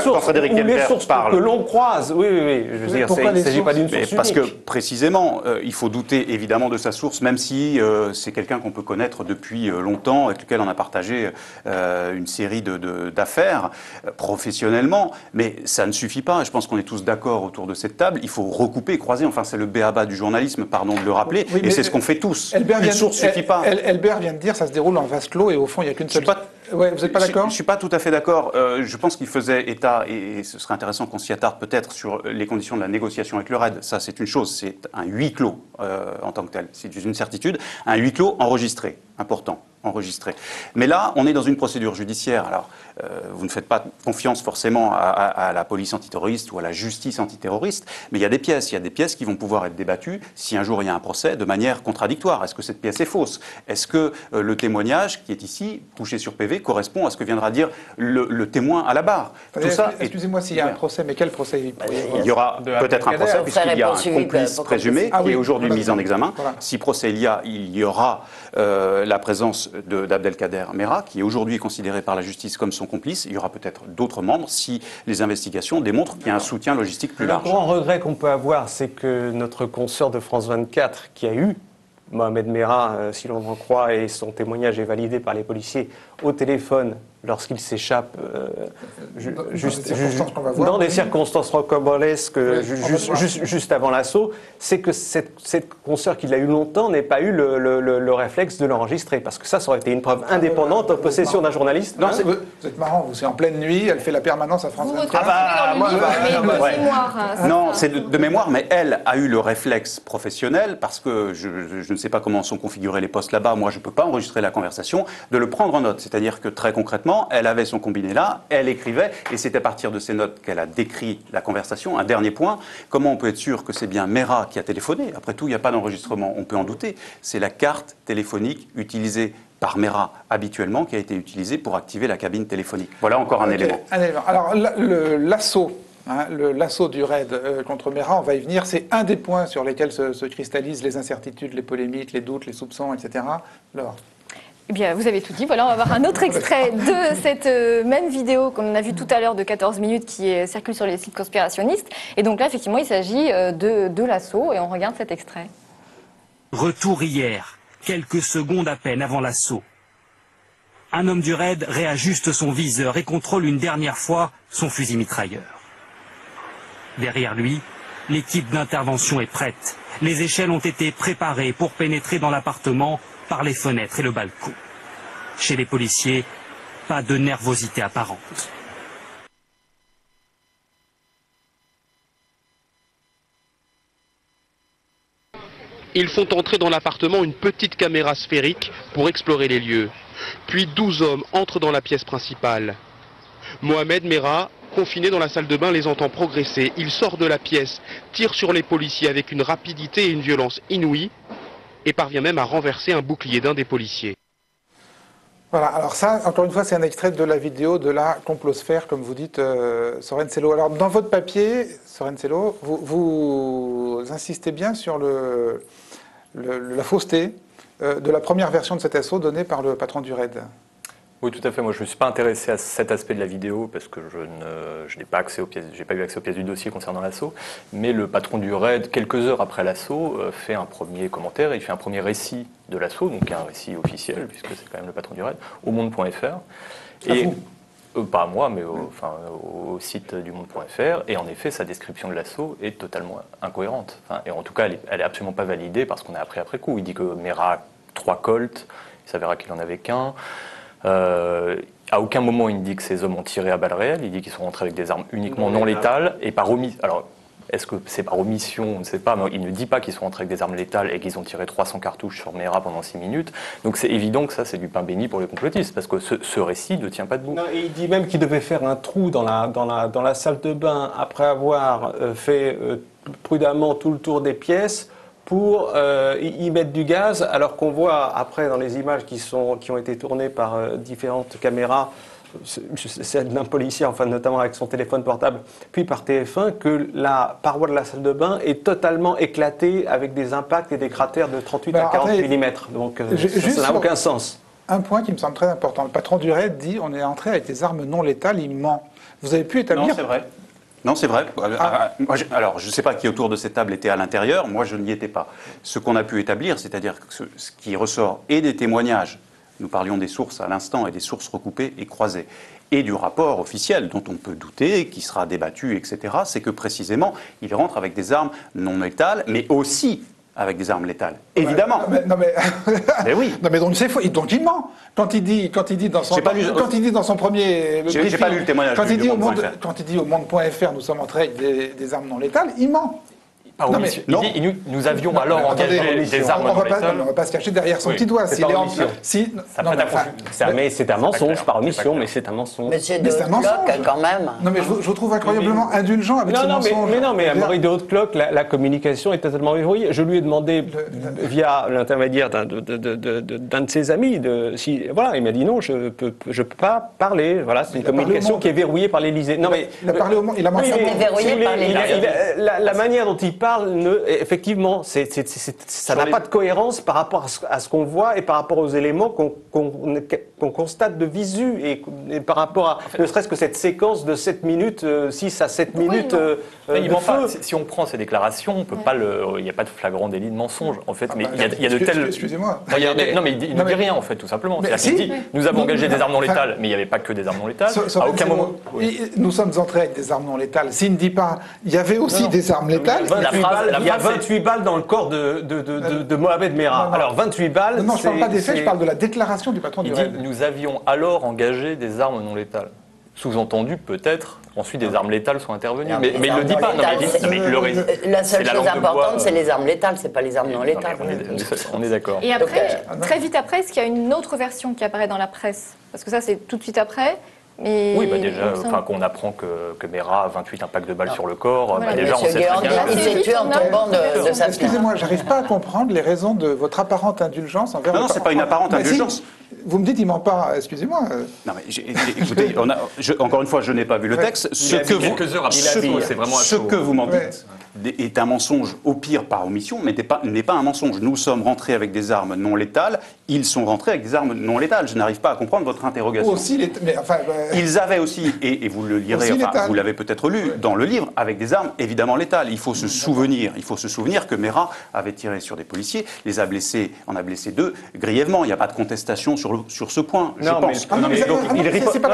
quand Frédéric Kelber parle, que l'on croise, oui, je veux dire, il ne s'agit pas d'une source unique. Parce que précisément, il faut douter évidemment de sa source, même si c'est quelqu'un qu'on peut connaître depuis longtemps, avec lequel on a partagé une série d'affaires professionnellement, mais ça ne suffit pas. Je pense qu'on est tous d'accord autour de cette table. Il faut recouper et croiser. Enfin, c'est le b.a.-ba du journalisme, pardon de le rappeler, et c'est ce qu'on fait tous. Une source ne suffit pas. Elbert vient de dire, ça se déroule en vase clos, et au fond, il n'y a qu'une seule. Ouais, vous n'êtes pas d'accord? Je ne suis pas tout à fait d'accord. Je pense qu'il faisait état, et ce serait intéressant qu'on s'y attarde peut-être, sur les conditions de la négociation avec le RAID. Ça, c'est une chose, c'est un huis clos en tant que tel. C'est une certitude. Un huis clos enregistré, important, enregistré. Mais là, on est dans une procédure judiciaire. Alors, vous ne faites pas confiance forcément à la police antiterroriste ou à la justice antiterroriste, mais il y a des pièces qui vont pouvoir être débattues si un jour il y a un procès de manière contradictoire. Est-ce que cette pièce est fausse? Est-ce que le témoignage qui est ici, couché sur PV, correspond à ce que viendra dire le témoin à la barre? Tout ça. Excusez-moi, s'il y a un procès, mais quel procès? Il y aura peut-être un procès, puisqu'il y a un complice présumé qui est aujourd'hui mis en examen. Si procès il y aura la présence d'Abdelkader Merah, qui est aujourd'hui considéré par la justice comme son complice. Il y aura peut-être d'autres membres si les investigations démontrent qu'il y a un soutien logistique plus large. Le grand regret qu'on peut avoir, c'est que notre consoeur de France 24, qui a eu Mohamed Merah, si l'on en croit, et son témoignage est validé par les policiers, au téléphone lorsqu'il s'échappe dans des circonstances rocambolesques juste avant l'assaut, c'est que cette consoeur qui l'a eu longtemps n'ait pas eu le réflexe de l'enregistrer, parce que ça aurait été une preuve indépendante en possession d'un journaliste. Non, vous êtes marrant, c'est en pleine nuit, elle fait la permanence à France 24. Non, c'est de mémoire, mais elle a eu le réflexe professionnel, parce que je ne sais pas comment sont configurés les postes là-bas, moi je ne peux pas enregistrer la conversation, de le prendre en note. C'est-à-dire que très concrètement, elle avait son combiné là, elle écrivait, et c'est à partir de ces notes qu'elle a décrit la conversation. Un dernier point, comment on peut être sûr que c'est bien Merah qui a téléphoné? Après tout, il n'y a pas d'enregistrement, on peut en douter. C'est la carte téléphonique utilisée par Merah habituellement qui a été utilisée pour activer la cabine téléphonique. Voilà encore un élément. Alors, l'assaut. L'assaut du RAID contre Merah, on va y venir, c'est un des points sur lesquels se cristallisent les incertitudes, les polémiques, les doutes, les soupçons, etc. Laure. Eh bien, vous avez tout dit. Voilà, on va voir un autre extrait de cette même vidéo qu'on a vue tout à l'heure de 14 minutes qui circule sur les sites conspirationnistes. Et donc là, effectivement, il s'agit de l'assaut et on regarde cet extrait. Retour hier, quelques secondes à peine avant l'assaut. Un homme du RAID réajuste son viseur et contrôle une dernière fois son fusil mitrailleur. Derrière lui, l'équipe d'intervention est prête. Les échelles ont été préparées pour pénétrer dans l'appartement par les fenêtres et le balcon. Chez les policiers, pas de nervosité apparente. Ils font entrer dans l'appartement une petite caméra sphérique pour explorer les lieux. Puis 12 hommes entrent dans la pièce principale. Mohamed Merah, confiné dans la salle de bain, les entend progresser. Il sort de la pièce, tire sur les policiers avec une rapidité et une violence inouïes et parvient même à renverser un bouclier d'un des policiers. Voilà, alors ça, encore une fois, c'est un extrait de la vidéo de la complosphère, comme vous dites, Soren Sello. Alors, dans votre papier, Soren Sello, vous insistez bien sur la fausseté de la première version de cet assaut donnée par le patron du RAID. Oui, tout à fait. Moi, je ne me suis pas intéressé à cet aspect de la vidéo parce que je n'ai pas accès aux pièces, j'ai pas eu accès aux pièces du dossier concernant l'assaut. Mais le patron du RAID, quelques heures après l'assaut, fait un premier commentaire, il fait un premier récit de l'assaut, donc un récit officiel puisque c'est quand même le patron du RAID, au monde.fr. Et pas à moi, mais au site du monde.fr. Et en effet, sa description de l'assaut est totalement incohérente. Et en tout cas, elle est absolument pas validée parce qu'on a appris après coup. Il dit que Merah a 3 Colt, il s'avéra qu'il en avait qu'un. À aucun moment il ne dit que ces hommes ont tiré à balles réelles, il dit qu'ils sont rentrés avec des armes uniquement non létales et par omission. Alors, est-ce que c'est par omission? On ne sait pas, mais il ne dit pas qu'ils sont rentrés avec des armes létales et qu'ils ont tiré 300 cartouches sur Merah pendant 6 minutes. Donc c'est évident que ça, c'est du pain béni pour les complotistes, parce que ce récit ne tient pas debout. Non, et il dit même qu'il devait faire un trou dans la salle de bain après avoir fait prudemment tout le tour des pièces pour y mettre du gaz, alors qu'on voit après dans les images qui ont été tournées par différentes caméras, celle d'un policier, enfin notamment avec son téléphone portable, puis par TF1, que la paroi de la salle de bain est totalement éclatée avec des impacts et des cratères de 38 à 40 mm. Donc ça n'a aucun sens. Un point qui me semble très important. Le patron du RAID dit on est entré avec des armes non létales, il ment. Vous avez pu établir... Non, c'est vrai. Non, c'est vrai. Alors, je ne sais pas qui autour de cette table était à l'intérieur. Moi, je n'y étais pas. Ce qu'on a pu établir, c'est-à-dire que ce qui ressort et des témoignages, nous parlions des sources à l'instant et des sources recoupées et croisées, et du rapport officiel dont on peut douter, qui sera débattu, etc., c'est que précisément, il rentre avec des armes non létales, mais aussi avec des armes létales. Évidemment. Mais oui. Non, mais donc c'est faux. Donc il ment. Quand il dit dans son premier. J'ai pas lu le témoignage. Quand il dit au monde.fr, nous sommes entrés avec des armes non létales, il ment. Il dit, nous avions alors engagé des armes non létales. On ne va pas se cacher derrière son petit doigt. C'est un mensonge par omission, mais c'est un mensonge. Monsieur de Hautecloque, quand même. Non, mais je vous trouve incroyablement indulgent avec ce mensonge. Mais Maurice de Hautecloque, la communication est totalement verrouillée. Je lui ai demandé, via l'intermédiaire d'un de ses amis, voilà, il m'a dit non, je ne peux pas parler. Voilà, c'est une communication qui est verrouillée par l'Élysée. Non, mais il a parlé au monde. Il a menti. La manière dont il parle, effectivement, ça n'a pas de cohérence par rapport à ce qu'on voit et par rapport aux éléments qu'on constate de visu et par rapport à ne serait-ce que cette séquence de 7 minutes, 6 à 7 minutes il ment pas. Si on prend ces déclarations, on peut pas il n'y a pas de flagrant délit de mensonge, en fait. Mais il y a de tels... Excusez-moi. Non, mais il ne dit rien, en fait, tout simplement. Il dit, nous avons engagé des armes non létales, mais il n'y avait pas que des armes non létales. À aucun moment... Nous sommes entrés avec des armes non létales. S'il ne dit pas, il y avait aussi des armes létales... Il y a 28 balles dans le corps de Mohamed Merah. Alors 28 balles... Non, je ne parle pas des faits, je parle de la déclaration du patron du RAID. Il dit, nous avions alors engagé des armes non létales. Sous-entendu, peut-être, ensuite des armes létales sont intervenues. Mais il ne le dit pas. La seule chose importante, c'est les armes létales, c'est pas les armes non létales. On est d'accord. Et après, très vite après, est-ce qu'il y a une autre version qui apparaît dans la presse? Parce que ça, c'est tout de suite après. Mais oui, déjà, qu'on apprend que Merah a 28 impacts de balles sur le corps, déjà on sait très bien. Il s'est tué en tombant de sa... Excusez-moi, j'arrive pas à comprendre les raisons de votre apparente indulgence envers... Non, c'est pas une apparente indulgence. Vous me dites, il ment pas, excusez-moi. Non, mais écoutez, encore une fois, je n'ai pas vu le texte. Ce que vous m'en dites est un mensonge, au pire par omission, mais n'est pas un mensonge. Nous sommes rentrés avec des armes non létales, ils sont rentrés avec des armes non létales. Je n'arrive pas à comprendre votre interrogation. Ils avaient aussi, et vous le lirez, vous l'avez peut-être lu, dans le livre, avec des armes évidemment létales. Il faut se souvenir que Merah avait tiré sur des policiers, en a blessé 2 grièvement. Il n'y a pas de contestation sur ce point, je pense. C'est pas la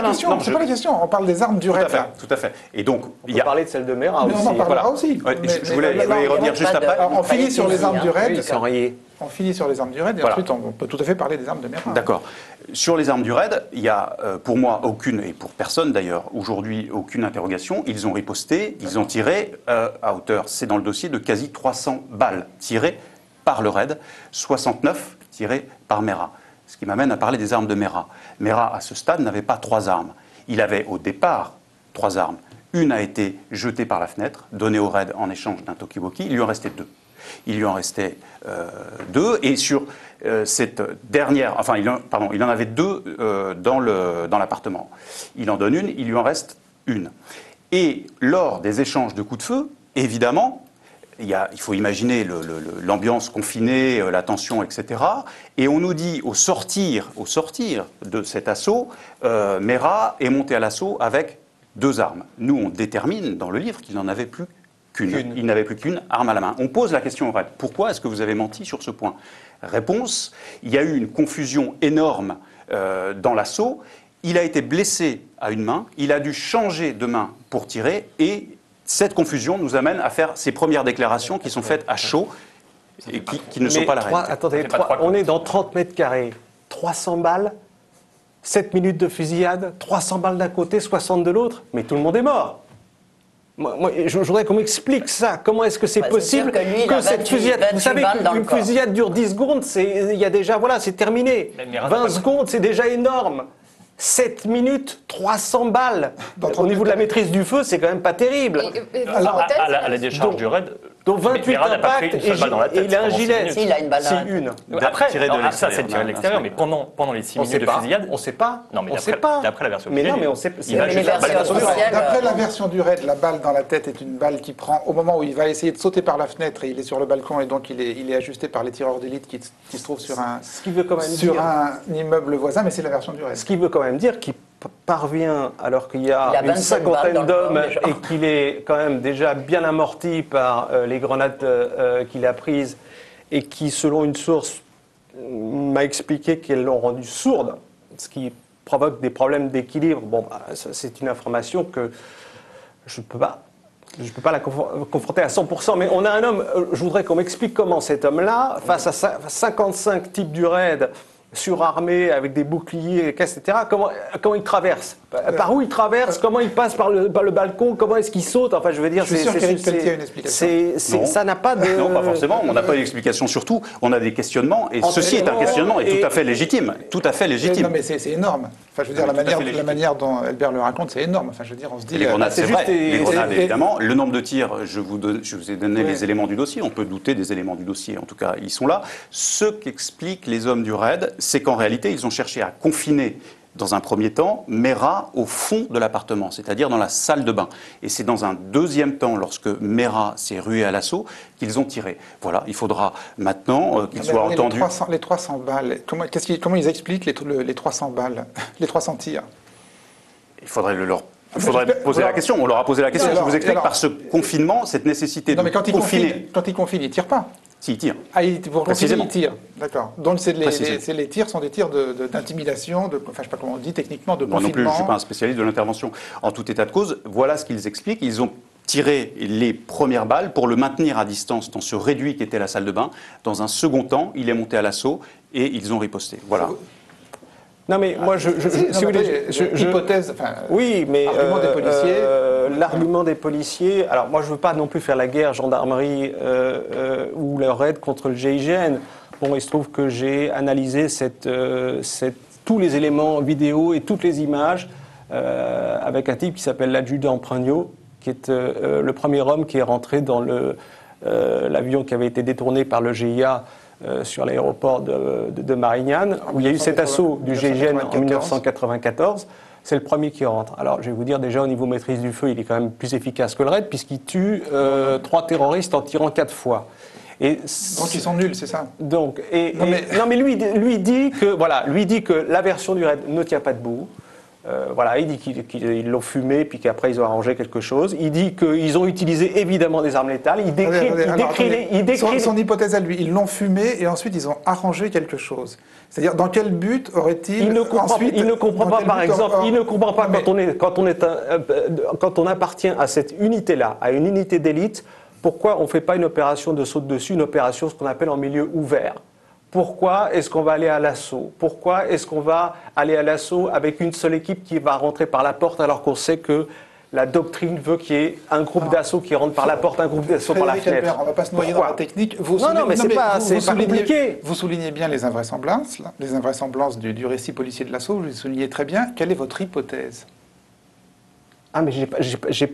question, c'est pas la question. On parle des armes du RAID. Tout à fait. Et donc, on peut parler de celle de Merah aussi. On en parlera aussi. Je voulais y revenir juste après. On finit sur les armes du RAID. On finit sur les armes du RAID et ensuite on peut tout à fait parler des armes de Merah. D'accord. Sur les armes du RAID, il y a pour moi aucune, et pour personne d'ailleurs, aujourd'hui aucune interrogation. Ils ont riposté, ils ont tiré à hauteur, c'est dans le dossier, de quasi 300 balles tirées par le RAID, 69 tirés par Merat. Ce qui m'amène à parler des armes de Merat. Merat, à ce stade, n'avait pas 3 armes. Il avait au départ 3 armes. Une a été jetée par la fenêtre, donnée au RAID en échange d'un talkie-walkie. Il lui en restait 2. Il lui en restait 2, et sur cette dernière, enfin, il en avait 2 dans l'appartement. Il en donne une, il lui en reste une. Et lors des échanges de coups de feu, évidemment, il faut imaginer l'ambiance confinée, la tension, etc. Et on nous dit, au sortir de cet assaut, Merat est monté à l'assaut avec 2 armes. Nous, on détermine dans le livre qu'il n'en avait plus qu'une. Il n'avait plus qu'une arme à la main. On pose la question au RAID. Pourquoi est-ce que vous avez menti sur ce point? Réponse, il y a eu une confusion énorme dans l'assaut. Il a été blessé à une main. Il a dû changer de main pour tirer. Et cette confusion nous amène à faire ces premières déclarations qui sont faites à chaud et qui ne sont pas la réalité. Attendez, on est dans 30 mètres carrés. 300 balles, 7 minutes de fusillade, 300 balles d'un côté, 60 de l'autre. Mais tout le monde est mort. Moi, je voudrais qu'on m'explique ça. Comment est-ce que c'est possible que cette fusillade... Vous savez qu'une fusillade dure 10 secondes, il y a déjà... Voilà, c'est terminé. 20 secondes, c'est déjà énorme. 7 minutes, 300 balles. Au niveau de la maîtrise du feu, c'est quand même pas terrible. À la décharge du RAID... Donc 28 impacts et il a un gilet. Si, il a une balle. C'est une. Après, ça c'est tiré de l'extérieur, mais pendant les 6 minutes de fusillade... On ne sait pas. Non, mais d'après la version mais non, mais on sait pas. D'après la version du RAID, la balle dans la tête est une balle qui prend au moment où il va essayer de sauter par la fenêtre et il est sur le balcon et donc il est ajusté par les tireurs d'élite qui se trouvent sur un immeuble voisin, mais c'est la version du RAID. Ce qui veut quand même dire qu'il parvient, alors qu'il y a une cinquantaine d'hommes et qu'il est quand même déjà bien amorti par les grenades qu'il a prises et qui, selon une source, m'a expliqué qu'elles l'ont rendu sourde, ce qui provoque des problèmes d'équilibre. Bon, c'est une information que je ne peux pas la confronter à 100%, mais on a un homme, je voudrais qu'on m'explique comment cet homme-là, face à 55 types du RAID, surarmé, avec des boucliers, etc. Comment il traverse? Par où il traverse? Comment il passe par le balcon? Comment est-ce qu'il saute? Enfin, je veux dire, je suis sûr qu'Éric Pelletier a une explication. Ça n'a pas de... Non, pas forcément. On n'a pas d'explication. Surtout, on a des questionnements, et ceci est un questionnement et tout à fait légitime. Tout à fait légitime. Non, mais c'est énorme. Enfin, je veux dire, la manière dont Albert le raconte, c'est énorme. Enfin, je veux dire, on se dit... Les grenades, c'est vrai. Les grenades, évidemment. Le nombre de tirs, je vous ai donné les éléments du dossier. On peut douter des éléments du dossier. En tout cas, ils sont là. Ce qu'expliquent les hommes du RAID, c'est qu'en réalité, ils ont cherché à confiner, dans un premier temps, Merat au fond de l'appartement, c'est-à-dire dans la salle de bain. Et c'est dans un deuxième temps, lorsque Merat s'est rué à l'assaut, qu'ils ont tiré. Voilà, il faudra maintenant qu'il soit entendu. Les 300 balles, comment ils expliquent les 300 balles, les 300 tirs? Il faudrait poser la question. On leur a posé la question. Je vous explique, par ce confinement, cette nécessité de confiner. Quand ils confinent, ils ne tirent pas. Si, ils tirent. Pour confiner, ils tirent. D'accord. Donc les tirs sont des tirs d'intimidation, enfin je ne sais pas comment on dit techniquement, de confinement. Moi non plus, je ne suis pas un spécialiste de l'intervention. En tout état de cause, voilà ce qu'ils expliquent. Ils ont tiré les premières balles pour le maintenir à distance dans ce réduit qu'était la salle de bain. Dans un second temps, il est monté à l'assaut et ils ont riposté. Voilà. Non mais moi hypothèse, enfin, oui, mais argument des policiers. L'argument des policiers. Alors moi je veux pas non plus faire la guerre gendarmerie ou leur RAID contre le GIGN. Bon, il se trouve que j'ai analysé tous les éléments vidéo et toutes les images avec un type qui s'appelle l'adjudant Prugno, qui est le premier homme qui est rentré dans l'avion qui avait été détourné par le GIA. Sur l'aéroport de Marignane, où il y a eu cet assaut du GIGN en 1994. C'est le premier qui rentre. Alors, je vais vous dire, déjà, au niveau maîtrise du feu, il est quand même plus efficace que le RAID, puisqu'il tue 3 terroristes en tirant 4 fois. Donc, ils sont nuls, c'est ça? Non, mais lui dit que la version du RAID ne tient pas debout. Voilà, il dit qu'ils l'ont fumé, puis qu'après ils ont arrangé quelque chose. Il dit qu'ils ont utilisé évidemment des armes létales. Il décrit son hypothèse à lui. Ils l'ont fumé et ensuite ils ont arrangé quelque chose. C'est-à-dire, dans quel but aurait-il Il ne comprend pas, par exemple, il ne comprend pas quand on appartient à cette unité-là, à une unité d'élite, pourquoi on ne fait pas une opération de saut de dessus, une opération ce qu'on appelle en milieu ouvert. Pourquoi est-ce qu'on va aller à l'assaut? Pourquoi est-ce qu'on va aller à l'assaut avec une seule équipe qui va rentrer par la porte alors qu'on sait que la doctrine veut qu'il y ait un groupe d'assaut qui rentre par la porte, un groupe d'assaut par la fenêtre. Albert, on ne va pas se noyer dans la technique. Non, mais c'est pas compliqué. Vous soulignez bien les invraisemblances, là, les invraisemblances du récit policier de l'assaut. Vous les soulignez très bien. Quelle est votre hypothèse? Ah, mais j'ai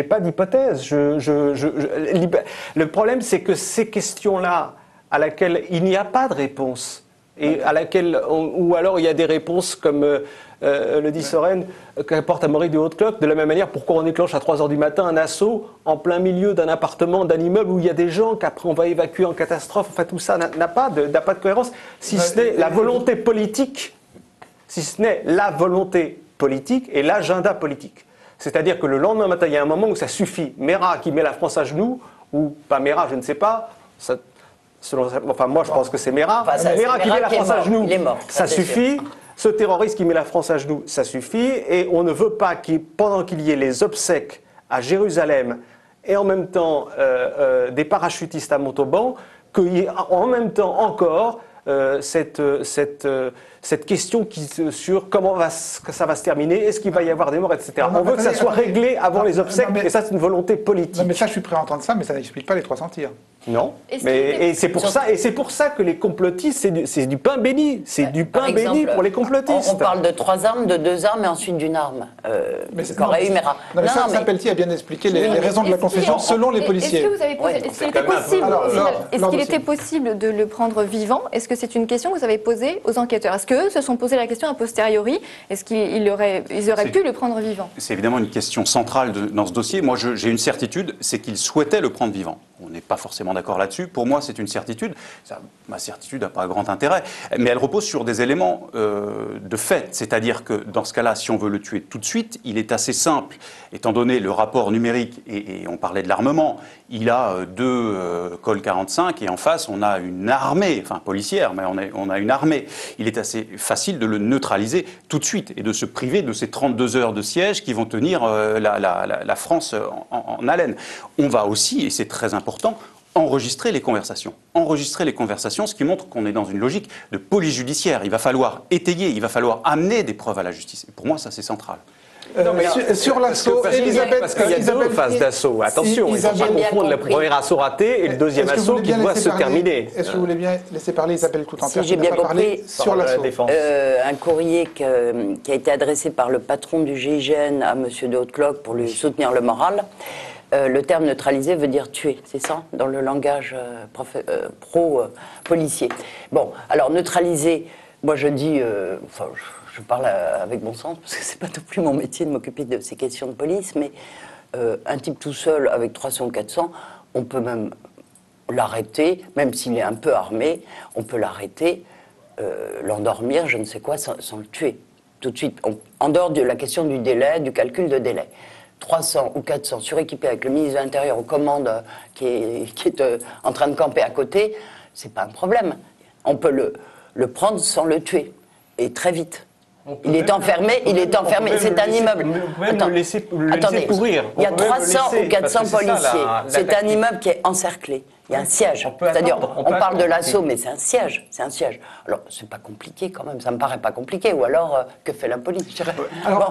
pas d'hypothèse. Le problème, c'est que ces questions-là, à laquelle il n'y a pas de réponse, et à laquelle, ou alors il y a des réponses comme le dit Soren, qu'apporte Amaury du Haut-Cloque, de la même manière, pourquoi on déclenche à 3 h du matin un assaut en plein milieu d'un appartement, d'un immeuble où il y a des gens qu'après on va évacuer en catastrophe. Enfin, tout ça n'a pas de cohérence, si ce n'est la volonté politique, et l'agenda politique. C'est-à-dire que le lendemain matin, il y a un moment où ça suffit. Mera qui met la France à genoux, ou pas Mera, je ne sais pas, ça, enfin moi je pense que c'est Mera, Mera qui met la France à genoux, ça suffit. Ce terroriste qui met la France à genoux, ça suffit. Et on ne veut pas pendant qu'il y ait les obsèques à Jérusalem et en même temps des parachutistes à Montauban, qu'il y ait en même temps encore cette question sur comment ça va se terminer, est-ce qu'il va y avoir des morts, etc. On veut que ça soit réglé avant les obsèques, et ça c'est une volonté politique. Non, mais ça je suis prêt à entendre ça, mais ça n'explique pas les 300 tirs. Non, et c'est pour ça que les complotistes, c'est du pain béni, c'est du pain béni pour les complotistes. On parle de 3 armes, de 2 armes et ensuite d'une arme. Qu'aurait eu Mera. Non, mais ça, Pelletier a bien expliqué les raisons de la confession selon les policiers. Est-ce que vous avez posé, est-ce qu'il était possible de le prendre vivant? Est-ce que c'est une question que vous avez posée aux enquêteurs? Est-ce qu'eux se sont posé la question a posteriori? Est-ce qu'ils auraient pu le prendre vivant? C'est évidemment une question centrale dans ce dossier. Moi, j'ai une certitude, c'est qu'ils souhaitaient le prendre vivant. On n'est pas forcément d'accord là-dessus. Pour moi, c'est une certitude. Ma certitude n'a pas grand intérêt. Mais elle repose sur des éléments de fait. C'est-à-dire que dans ce cas-là, si on veut le tuer tout de suite, il est assez simple. Étant donné le rapport numérique, et on parlait de l'armement, il a 2 Colt 45 et en face, on a une armée, enfin policière, mais on a une armée. Il est assez facile de le neutraliser tout de suite et de se priver de ces 32 heures de siège qui vont tenir la France en haleine. On va aussi, et c'est très important, enregistrer les conversations. Enregistrer les conversations, ce qui montre qu'on est dans une logique de police judiciaire. Il va falloir étayer, il va falloir amener des preuves à la justice. Et pour moi, ça, c'est central. Sur l'assaut, parce qu'il y a 2 phases d'assaut. Attention, il ne faut pas confondre le premier assaut raté et le deuxième assaut qui doit se terminer. Est-ce que vous voulez bien laisser parler Isabelle Coutempère? Si j'ai bien compris, sur l'assaut. Un courrier qui a été adressé par le patron du GIGN à M. de Haut-Cloque pour lui soutenir le moral. Le terme neutraliser veut dire tuer, c'est ça, dans le langage pro-policier. Bon, alors neutraliser, moi je dis, je parle avec bon sens, parce que c'est pas non plus mon métier de m'occuper de ces questions de police, mais un type tout seul avec 300 ou 400, on peut même l'arrêter, même s'il est un peu armé, on peut l'arrêter, l'endormir, je ne sais quoi, sans le tuer, tout de suite, en dehors de la question du délai, du calcul de délai. 300 ou 400 suréquipés avec le ministre de l'Intérieur aux commandes qui est en train de camper à côté, c'est pas un problème. On peut le prendre sans le tuer, et très vite. Il est enfermé, c'est un immeuble. Attendez, pourrir. Il y a 300 ou 400 policiers. C'est un immeuble qui est encerclé. Il y a un siège. C'est-à-dire, on parle de l'assaut, mais c'est un siège. C'est un siège. Alors, c'est pas compliqué quand même. Ça me paraît pas compliqué. Ou alors, que fait la police? Alors,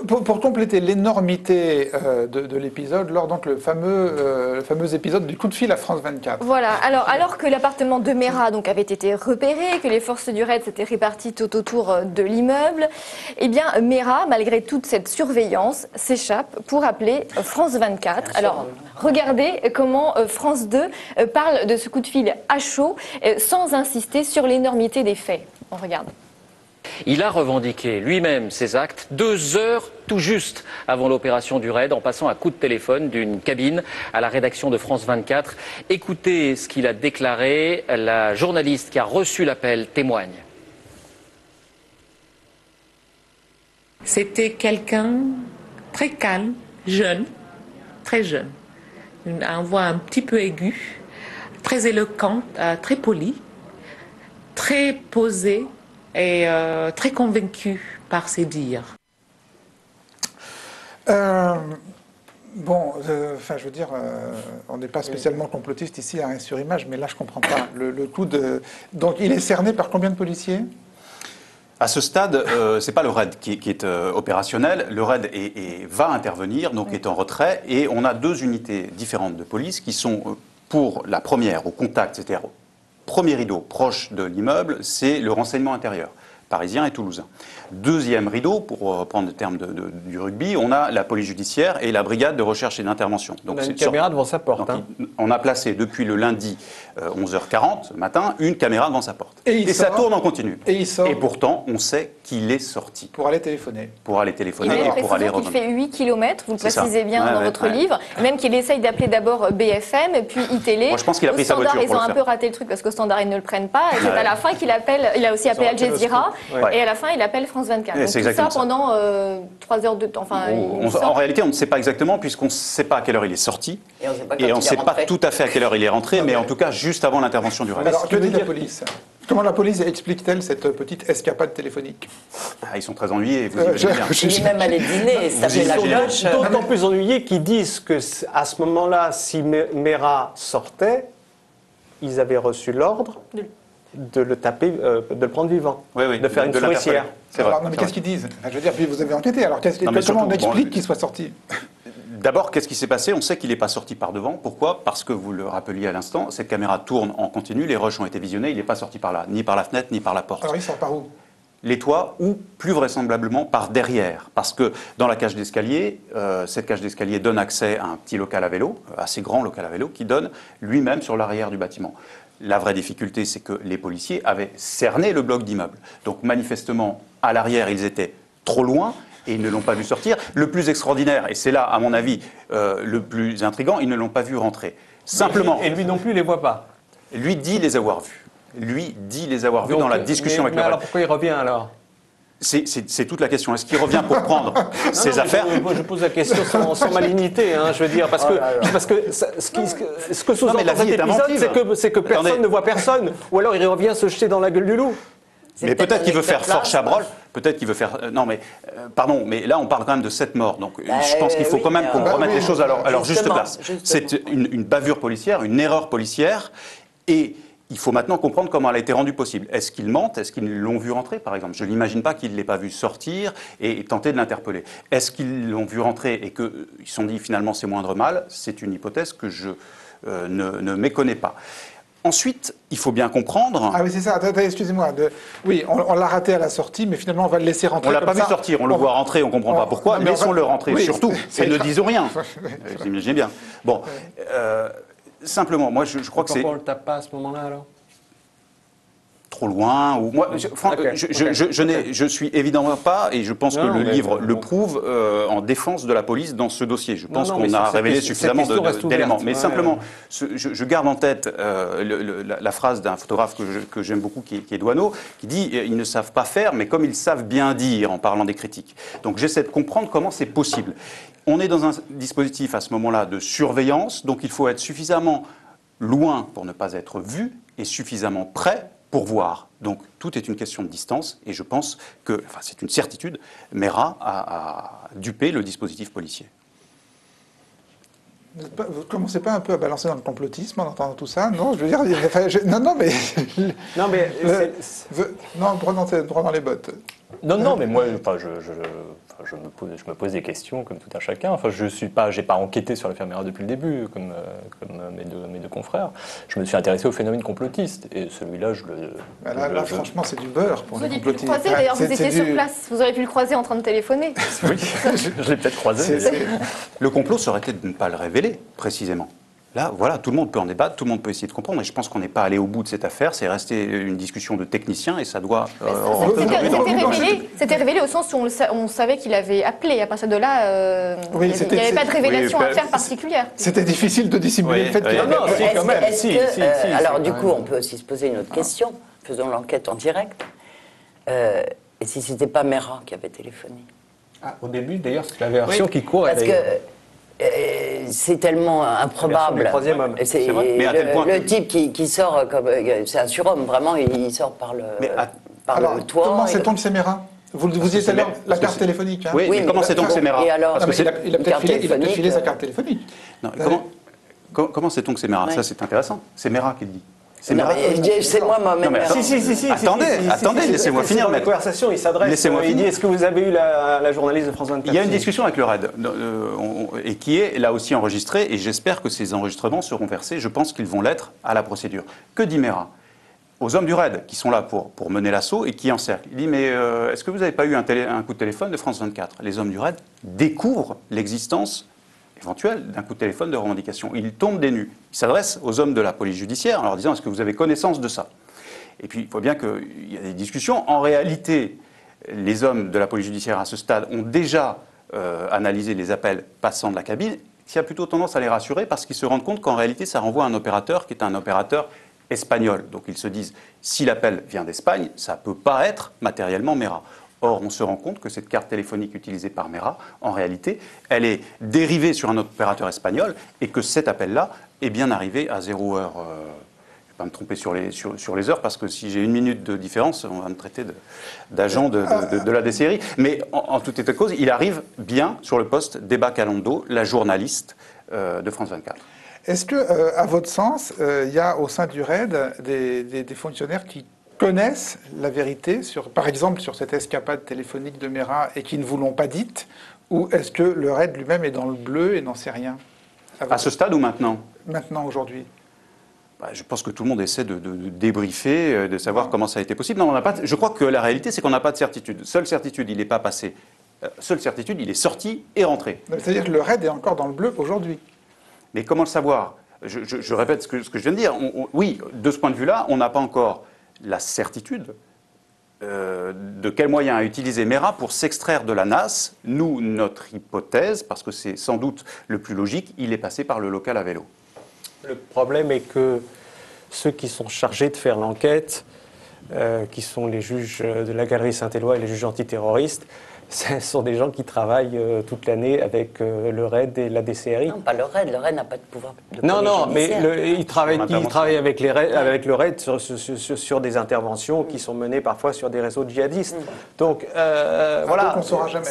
pour compléter l'énormité de l'épisode, lors donc le fameux épisode du coup de fil à France 24. Voilà. Alors que l'appartement de Mera donc avait été repéré, que les forces du raid s'étaient réparties tout autour de l'immeuble, eh bien Mera, malgré toute cette surveillance, s'échappe pour appeler France 24. Alors, regardez comment France 2 parle de ce coup de fil à chaud, sans insister sur l'énormité des faits. On regarde. Il a revendiqué lui-même ses actes 2 heures tout juste avant l'opération du raid, en passant un coup de téléphone d'une cabine à la rédaction de France 24. Écoutez ce qu'il a déclaré. La journaliste qui a reçu l'appel témoigne. C'était quelqu'un très calme, jeune, très jeune. Une voix un petit peu aiguë, très éloquente, très polie, très posée et très convaincue par ses dires. Bon, je veux dire, on n'est pas spécialement complotiste ici à Rien sur Image, mais là je comprends pas. Le coup de... Donc il est cerné par combien de policiers? À ce stade, c'est pas le RAID qui est opérationnel. Le RAID va intervenir, donc est en retrait. Et on a 2 unités différentes de police qui sont, pour la première, au contact, c'est-à-dire au premier rideau proche de l'immeuble, c'est le renseignement intérieur, parisien et toulousain. Deuxième rideau, pour reprendre le terme du rugby, on a la police judiciaire et la brigade de recherche et d'intervention. Donc, on a une caméra devant sa porte. Donc, on a placé depuis le lundi 11h40 le matin une caméra devant sa porte. Et ça tourne en continu. Et il sort. Et pourtant, on sait qu'il est sorti. Pour aller téléphoner. Pour aller téléphoner et pour aller revenir. Il fait 8 km, vous le précisez bien ouais, dans votre livre. Même qu'il essaye d'appeler d'abord BFM, puis iTélé. Moi, je pense qu'il a pris sa voiture pour le faire. Ils ont un peu raté le truc parce qu'au Standard, ils ne le prennent pas. Et c'est à la fin qu'il appelle. Il a aussi appelé Al Jazeera. Et à la fin, il appelle France 24. Donc, tout ça pendant 3 heures de temps. Enfin, en réalité, on ne sait pas exactement, puisqu'on ne sait pas à quelle heure il est sorti. Et on ne sait pas tout à fait à quelle heure il est rentré, mais en tout cas, juste avant l'intervention du RAID. Alors, que dit la police ? Comment la police explique-t-elle cette petite escapade téléphonique ? Ils sont très ennuyés, vous imaginez bien. Il est même allé dîner, ça fait la cloche. D'autant plus ennuyés qu'ils disent qu'à ce moment-là, si Mera sortait, ils avaient reçu l'ordre de le taper, de le prendre vivant, de faire une souricière. Alors, non, mais qu'est-ce qu'ils disent ? Je veux dire, puis vous avez enquêté, alors comment on explique qu'il soit sorti ? D'abord, qu'est-ce qui s'est passé ? On sait qu'il n'est pas sorti par devant. Pourquoi ? Parce que, vous le rappeliez à l'instant, cette caméra tourne en continu, les rushs ont été visionnés, il n'est pas sorti par là, ni par la fenêtre, ni par la porte. Alors il sort par où ? Les toits, ou plus vraisemblablement par derrière. Parce que dans la cage d'escalier, cette cage d'escalier donne accès à un petit local à vélo, assez grand local à vélo, qui donne lui-même sur l'arrière du bâtiment. La vraie difficulté, c'est que les policiers avaient cerné le bloc d'immeuble. Donc manifestement, à l'arrière, ils étaient trop loin et ils ne l'ont pas vu sortir. Le plus extraordinaire, et c'est là, à mon avis, le plus intriguant, ils ne l'ont pas vu rentrer. Simplement. Et lui non plus, il ne les voit pas. Lui dit les avoir vus. Lui dit les avoir vus dans la discussion avec le RAID. Alors pourquoi il revient alors ? C'est toute la question. Est-ce qu'il revient pour prendre ses affaires ? Je pose la question sans malignité, je veux dire, parce que ce que sous-entend cet épisode, c'est que personne ne voit personne, ou alors il revient se jeter dans la gueule du loup. Mais peut-être qu'il veut faire fort Chabrol, peut-être qu'il veut faire... non mais, pardon, mais là on parle quand même de 7 morts, donc je pense qu'il faut quand même qu'on remette les choses à leur juste place. C'est une bavure policière, une erreur policière, et il faut maintenant comprendre comment elle a été rendue possible. Est-ce qu'ils mentent ? Est-ce qu'ils l'ont vu rentrer, par exemple ? Je ne l'imagine pas qu'ils ne l'aient pas vu sortir et tenter de l'interpeller. Est-ce qu'ils l'ont vu rentrer et qu'ils se sont dit finalement c'est moindre mal ? C'est une hypothèse que je ne méconnais pas. Ensuite, il faut bien comprendre... Ah oui, c'est ça. Attendez, excusez-moi. Oui, on l'a raté à la sortie, mais finalement, on va le laisser rentrer. On ne l'a pas vu sortir, on le voit rentrer, on ne comprend pas pourquoi. Laissons-le rentrer, surtout, et ne disons rien. Vous imaginez bien. Bon, simplement, moi, je crois que c'est... Pourquoi on ne le tape pas à ce moment-là, alors ? Trop loin, ou moi, je suis évidemment pas, et je pense que le livre le prouve, en défense de la police dans ce dossier. Je pense qu'on a révélé suffisamment d'éléments. Mais simplement, je garde en tête la phrase d'un photographe que j'aime beaucoup, qui est Douaneau, qui dit « Ils ne savent pas faire, mais comme ils savent bien dire » en parlant des critiques. Donc j'essaie de comprendre comment c'est possible. On est dans un dispositif à ce moment-là de surveillance, donc il faut être suffisamment loin pour ne pas être vu et suffisamment près pour voir. Donc tout est une question de distance et je pense que, enfin c'est une certitude, Mera a dupé le dispositif policier. Vous ne commencez pas un peu à balancer dans le complotisme en entendant tout ça ? Non, je veux dire... non, mais... Non, mais... non, droit dans les bottes. Non, mais moi, je me pose des questions comme tout un chacun. Enfin, j'ai pas enquêté sur l'affaire Mera depuis le début, comme mes deux confrères. Je me suis intéressé au phénomène complotiste, et celui-là, Là, franchement, c'est du beurre pour les complotistes. Vous auriez pu le croiser, d'ailleurs, vous étiez sur place. Vous auriez pu le croiser en train de téléphoner. Oui, je l'ai peut-être croisé. Le complot serait été de ne pas le révéler, précisément. Là, voilà, tout le monde peut en débattre, tout le monde peut essayer de comprendre, et je pense qu'on n'est pas allé au bout de cette affaire, c'est resté une discussion de techniciens, et ça doit... C'était révélé au sens où on savait qu'il avait appelé, à partir de là, il n'y avait pas de révélation à faire particulière. C'était difficile de dissimuler le fait qu'il y avait... Non, quand même. Alors du coup, on peut aussi se poser une autre question, faisons l'enquête en direct, et si ce n'était pas Mera qui avait téléphoné ? Au début, d'ailleurs, c'est la version qui court. Parce que... c'est tellement improbable. C'est vrai. Mais à tel point le type qui sort comme c'est un surhomme, vraiment, il sort par le toit. Comment sait-on que c'est Mera ? Vous disiez alors la carte téléphonique. Oui, mais comment sait-on que c'est Mera ? Il a peut-être filé sa carte téléphonique. Comment sait-on que c'est Mera ? Ça, c'est intéressant. C'est Mera qui le dit. C'est moi, Mohamed Merah. Si. Attendez, laissez-moi finir. La conversation, il s'adresse. Il dit, est-ce que vous avez eu la journaliste de France 24? Il y a une discussion avec le RAID, et qui est là aussi enregistrée, et j'espère que ces enregistrements seront versés, je pense qu'ils vont l'être, à la procédure. Que dit Merah aux hommes du RAID, qui sont là pour mener l'assaut et qui encerclent? Il dit, mais est-ce que vous n'avez pas eu un coup de téléphone de France 24? Les hommes du RAID découvrent l'existence éventuelle d'un coup de téléphone de revendication. Ils tombent des nues. Ils s'adressent aux hommes de la police judiciaire en leur disant, est-ce que vous avez connaissance de ça? Et puis, il faut bien qu'il y a des discussions. En réalité, les hommes de la police judiciaire à ce stade ont déjà analysé les appels passant de la cabine, qui a plutôt tendance à les rassurer parce qu'ils se rendent compte qu'en réalité, ça renvoie à un opérateur qui est un opérateur espagnol. Donc ils se disent, si l'appel vient d'Espagne, ça ne peut pas être matériellement Merah. Or, on se rend compte que cette carte téléphonique utilisée par Merah, en réalité, elle est dérivée sur un opérateur espagnol et que cet appel-là est bien arrivé à 0 heure. Je ne vais pas me tromper sur les heures parce que si j'ai 1 minute de différence, on va me traiter d'agent de la DCRI. Mais en tout état de cause, il arrive bien sur le poste d'Eba Calondo, la journaliste de France 24. Est-ce que, à votre sens, il y a au sein du RAID des fonctionnaires qui connaissent la vérité, par exemple sur cette escapade téléphonique de Merah et qui ne vous l'ont pas dite, ou est-ce que le RAID lui-même est dans le bleu et n'en sait rien? À ce stade ou maintenant? Maintenant, aujourd'hui. Je pense que tout le monde essaie de débriefer, de savoir comment ça a été possible. Non, on n'a pas. Je crois que la réalité, c'est qu'on n'a pas de certitude. Seule certitude, il n'est pas passé. Seule certitude, il est sorti et rentré. C'est-à-dire que le RAID est encore dans le bleu aujourd'hui. Mais comment le savoir? Je répète ce que je viens de dire. Oui, de ce point de vue-là, on n'a pas encore la certitude de quels moyens a utilisé Merah pour s'extraire de la NAS. Nous, notre hypothèse, parce que c'est sans doute le plus logique, il est passé par le local à vélo. Le problème est que ceux qui sont chargés de faire l'enquête, qui sont les juges de la Galerie Saint-Éloi et les juges antiterroristes, ce sont des gens qui travaillent toute l'année avec le RAID et la DCRI. Non, pas le RAID n'a pas de pouvoir de Non, mais ils travaillent avec le RAID sur des interventions qui sont menées parfois sur des réseaux djihadistes. Donc, voilà. On ne saura jamais.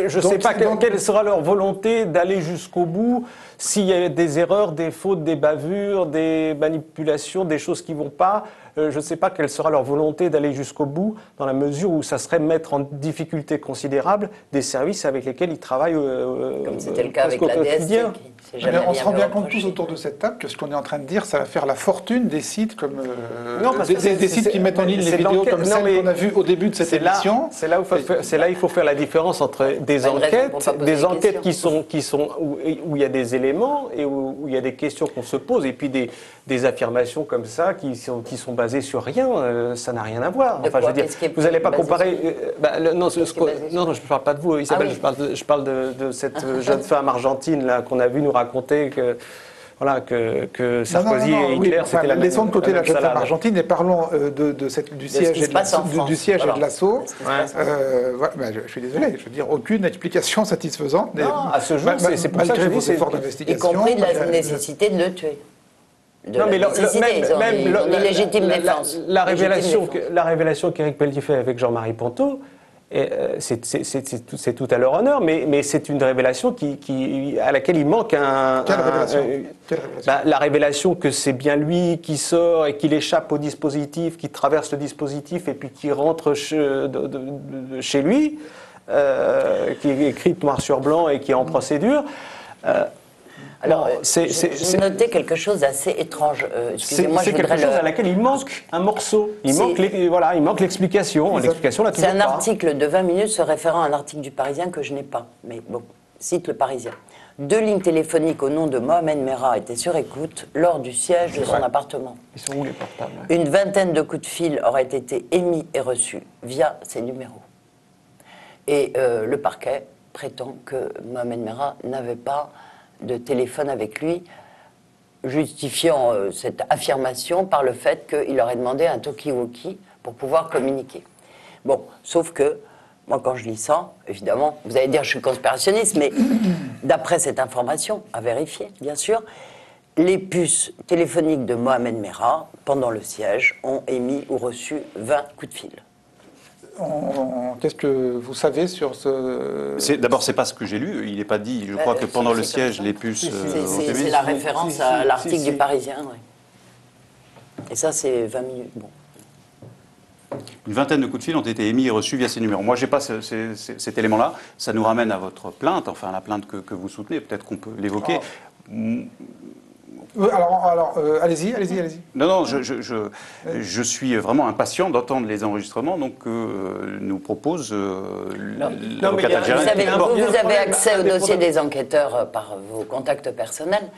Je ne sais pas quelle sera leur volonté d'aller jusqu'au bout, s'il y a des erreurs, des fautes, des bavures, des manipulations, des choses qui ne vont pas. Je ne sais pas quelle sera leur volonté d'aller jusqu'au bout, dans la mesure où ça serait mettre en difficulté considérable des services avec lesquels ils travaillent comme c'était le cas avec la DST. On se rend bien compte tous autour de cette table que ce qu'on est en train de dire, ça va faire la fortune des sites comme des sites qui mettent en ligne les vidéos comme celle qu'on a vues au début de cette émission. C'est là où il faut faire la différence entre des enquêtes qui sont où il y a des éléments et où il y a des questions qu'on se pose et puis des affirmations comme ça qui sont basées sur rien. Ça n'a rien à voir. Enfin, je veux dire, vous n'allez pas comparer. Non, je ne parle pas de vous, Isabelle. Je parle de cette jeune femme argentine là qu'on a vu nous raconter que Sarkozy et Hitler, c'était la même. Laissons de côté la jeune femme argentine et parlons du siège et de l'assaut. Je suis désolé, je veux dire, aucune explication satisfaisante. Non, à ce jour, c'est pour ça que je dis, efforts d'investigation. Y compris de la nécessité de le tuer. Même légitime défense. La révélation qu'Éric Pelletier fait avec Jean-Marie Ponto, c'est tout à leur honneur, mais c'est une révélation à laquelle il manque Quelle révélation la révélation que c'est bien lui qui sort et qu'il échappe au dispositif, qui traverse le dispositif et puis qui rentre chez lui, qui est écrite noir sur blanc et qui est en procédure. Alors, j'ai noté quelque chose d'assez étrange. Excusez-moi, c'est quelque chose à laquelle il manque un morceau. Il manque l'explication. C'est un article de 20 minutes se référant à un article du Parisien que je n'ai pas. Mais bon, cite le Parisien. 2 lignes téléphoniques au nom de Mohamed Merah étaient sur écoute lors du siège de son appartement. Ils sont où les portables? Une vingtaine de coups de fil auraient été émis et reçus via ces numéros. Et le parquet prétend que Mohamed Merah n'avait pas de téléphone avec lui, justifiant cette affirmation par le fait qu'il aurait demandé un talkie-walkie pour pouvoir communiquer. Bon, sauf que, moi quand je lis ça, évidemment, vous allez dire que je suis conspirationniste, mais d'après cette information, à vérifier, bien sûr, les puces téléphoniques de Mohamed Merah, pendant le siège, ont émis ou reçu 20 coups de fil. Qu'est-ce que vous savez sur ce... D'abord, c'est pas ce que j'ai lu. Il n'est pas dit. Je crois que pendant le siège, les puces. C'est la référence à l'article du Parisien. Oui. Et ça, c'est 20 minutes. Bon. Une vingtaine de coups de fil ont été émis et reçus via ces numéros. Moi, je n'ai pas cet élément-là. Ça nous ramène à votre plainte, enfin la plainte que vous soutenez. Peut-être qu'on peut l'évoquer. Allez-y. Non, je suis vraiment impatient d'entendre les enregistrements donc, nous propose l'avocat algérien. Vous avez accès au dossier des enquêteurs par vos contacts personnels.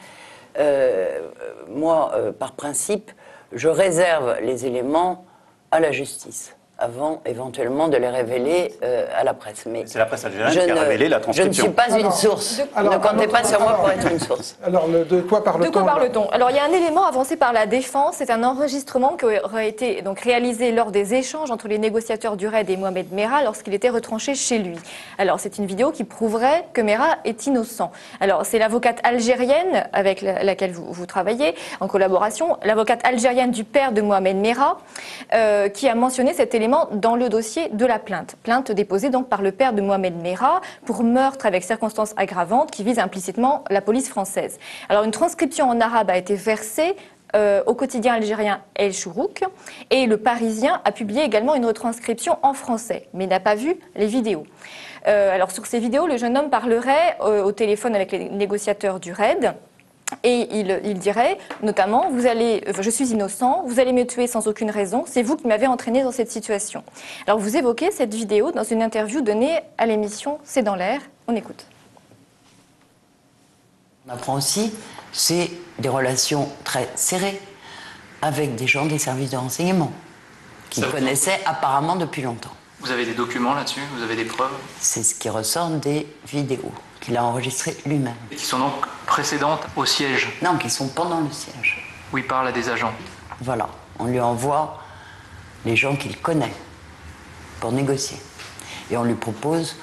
Moi, par principe, je réserve les éléments à la justice avant éventuellement de les révéler à la presse. Mais c'est la presse algérienne qui a révélé la transcription. Je ne suis pas une source. Ne comptez pas sur moi pour être une source. Alors, de quoi parle-t-on Alors, il y a un élément avancé par la défense. C'est un enregistrement qui aurait été donc réalisé lors des échanges entre les négociateurs du RAID et Mohamed Merah lorsqu'il était retranché chez lui. Alors, c'est une vidéo qui prouverait que Merah est innocent. Alors, c'est l'avocate algérienne avec laquelle vous travaillez en collaboration, l'avocate algérienne du père de Mohamed Merah, qui a mentionné cet élément dans le dossier de la plainte. Plainte déposée donc par le père de Mohamed Merah pour meurtre avec circonstances aggravantes qui vise implicitement la police française. Alors une transcription en arabe a été versée au quotidien algérien El Chourouk et le Parisien a publié également une retranscription en français, mais n'a pas vu les vidéos. Alors sur ces vidéos, le jeune homme parlerait au téléphone avec les négociateurs du RAID. Et il dirait notamment, je suis innocent, vous allez me tuer sans aucune raison, c'est vous qui m'avez entraîné dans cette situation. Alors vous évoquez cette vidéo dans une interview donnée à l'émission C'est dans l'air. On écoute. On apprend aussi, c'est des relations très serrées avec des gens des services de renseignement qui connaissaient apparemment depuis longtemps. Vous avez des documents là-dessus? Vous avez des preuves? C'est ce qui ressort des vidéos qu'il a enregistrées lui-même. Et qui sont donc précédentes au siège? Non, qui sont pendant le siège. Où il parle à des agents? Voilà, on lui envoie les gens qu'il connaît pour négocier. Et on lui propose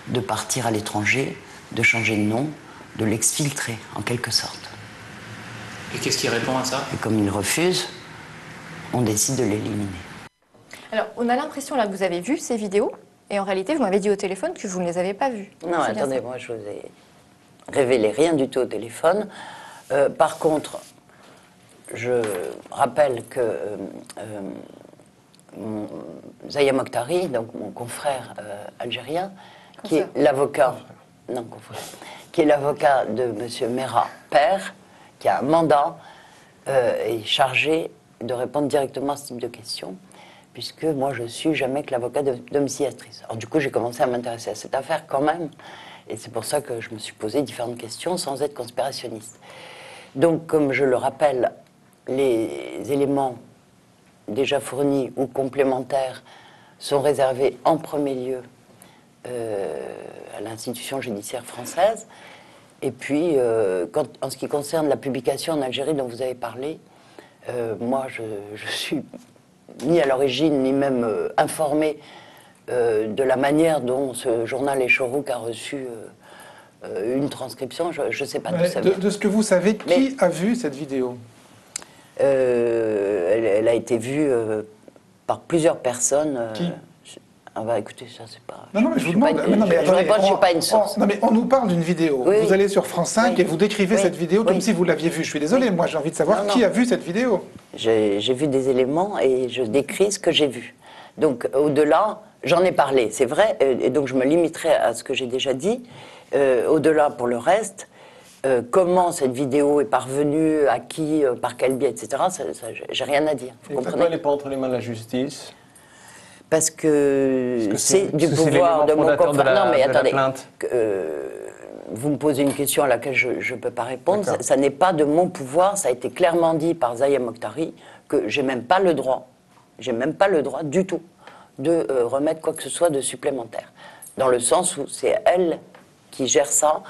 de partir à l'étranger, de changer de nom, de l'exfiltrer, en quelque sorte. Et qu'est-ce qui répond à ça? Et comme il refuse, on décide de l'éliminer. Alors, on a l'impression là que vous avez vu ces vidéos, et en réalité, vous m'avez dit au téléphone que vous ne les avez pas vues. Non, attendez, moi je vous ai révélé rien du tout au téléphone. Par contre, je rappelle que Zaya Mokhtari, donc mon confrère algérien, qui est l'avocat, qui est l'avocat de M. Merah, père, qui a un mandat, est chargé de répondre directement à ce type de questions, puisque moi je suis jamais que l'avocat domiciliatrice. Alors du coup j'ai commencé à m'intéresser à cette affaire quand même, et c'est pour ça que je me suis posé différentes questions sans être conspirationniste. Donc comme je le rappelle, les éléments déjà fournis ou complémentaires sont réservés en premier lieu à l'institution judiciaire française. Et puis, en ce qui concerne la publication en Algérie dont vous avez parlé, moi, je suis ni à l'origine, ni même informé de la manière dont ce journal El Chourouk a reçu une transcription. Je ne sais pas d'où ça vient. De ce que vous savez, qui a vu cette vidéo? Elle a été vue par plusieurs personnes. Qui? Ah bah écoutez, ça c'est pas... Non, mais je vous demande... Je ne suis pas une source. Non, mais on nous parle d'une vidéo. Oui, vous allez sur France 5 et vous décrivez cette vidéo comme si vous l'aviez vue. Je suis désolé, moi j'ai envie de savoir qui a vu cette vidéo. J'ai vu des éléments et je décris ce que j'ai vu. Donc au-delà, j'en ai parlé, c'est vrai, et donc je me limiterai à ce que j'ai déjà dit. Au-delà, pour le reste, comment cette vidéo est parvenue, à qui, par quel biais, etc., j'ai rien à dire. Et pourquoi elle n'est pas entre les mains de la justice? Parce que c'est du pouvoir de mon confrère. Non, mais attendez, vous me posez une question à laquelle je ne peux pas répondre. Ça n'est pas de mon pouvoir. Ça a été clairement dit par Zaya Mokhtari que j'ai même pas le droit. J'ai même pas le droit du tout de remettre quoi que ce soit de supplémentaire. Dans le sens où c'est elle qui gère ça.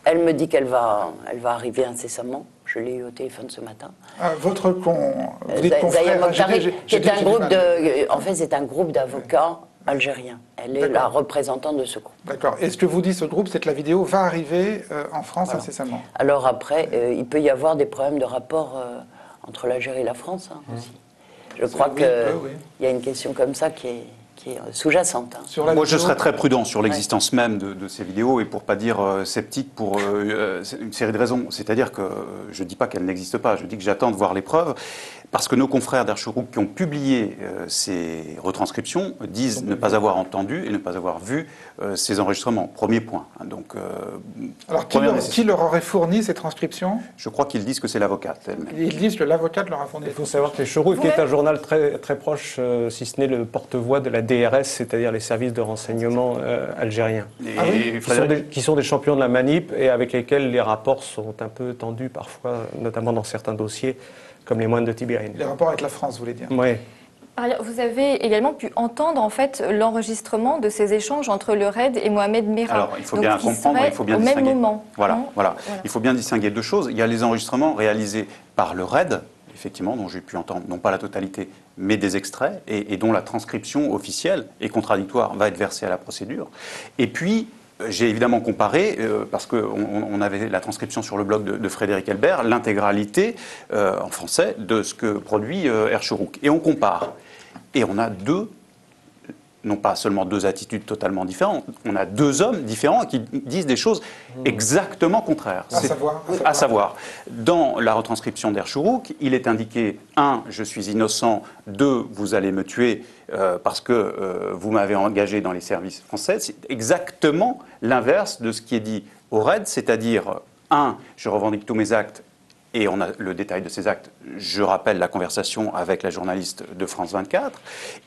Elle me dit qu'elle va arriver incessamment. Je l'ai eu au téléphone ce matin. Votre Zaya Mokhtari, qui est un groupe de... En fait, c'est un groupe d'avocats algériens. Elle est la représentante de ce groupe. D'accord. Et ce que vous dit ce groupe, c'est que la vidéo va arriver en France incessamment. Alors après, il peut y avoir des problèmes de rapport entre l'Algérie et la France aussi. Je crois qu'il y a une question comme ça qui est qui est sous-jacente. Hein. Moi, je serais très prudent sur l'existence même de ces vidéos et pour pas dire sceptique pour une série de raisons. C'est-à-dire que je ne dis pas qu'elles n'existent pas, je dis que j'attends de voir les preuves. Parce que nos confrères d'Air Chourouk qui ont publié ces retranscriptions disent ne pas avoir entendu et ne pas avoir vu ces enregistrements. Premier point. Donc, alors, qui leur aurait fourni ces transcriptions? Je crois qu'ils disent que c'est l'avocate elle-même. Ils disent que l'avocate leur a fourni. Il faut savoir que Chourouk est un journal très, très proche, si ce n'est le porte-voix de la DRS, c'est-à-dire les services de renseignement algériens. Qui sont des champions de la manip et avec lesquels les rapports sont un peu tendus parfois, notamment dans certains dossiers, comme les moines de Tibérine. Les rapports avec la France, vous voulez dire? Oui. Vous avez également pu entendre en fait l'enregistrement de ces échanges entre le RAID et Mohamed Merah. Alors, il faut bien comprendre, il faut bien distinguer. Au même moment. Voilà. Il faut bien distinguer deux choses. Il y a les enregistrements réalisés par le RAID, effectivement, dont j'ai pu entendre, non pas la totalité, mais des extraits, et dont la transcription officielle et contradictoire va être versée à la procédure. Et puis, j'ai évidemment comparé, parce qu'on avait la transcription sur le blog de Frédéric Elbert, l'intégralité en français de ce que produit Air Chourouk. Et on compare. Et on a non pas seulement deux attitudes totalement différentes, on a deux hommes différents qui disent des choses exactement contraires. À savoir, dans la retranscription d'Air Chourouk, il est indiqué 1. Je suis innocent, 2. Vous allez me tuer parce que vous m'avez engagé dans les services français. C'est exactement l'inverse de ce qui est dit au RAID, c'est-à-dire 1. Je revendique tous mes actes. Et on a le détail de ces actes. Je rappelle la conversation avec la journaliste de France 24.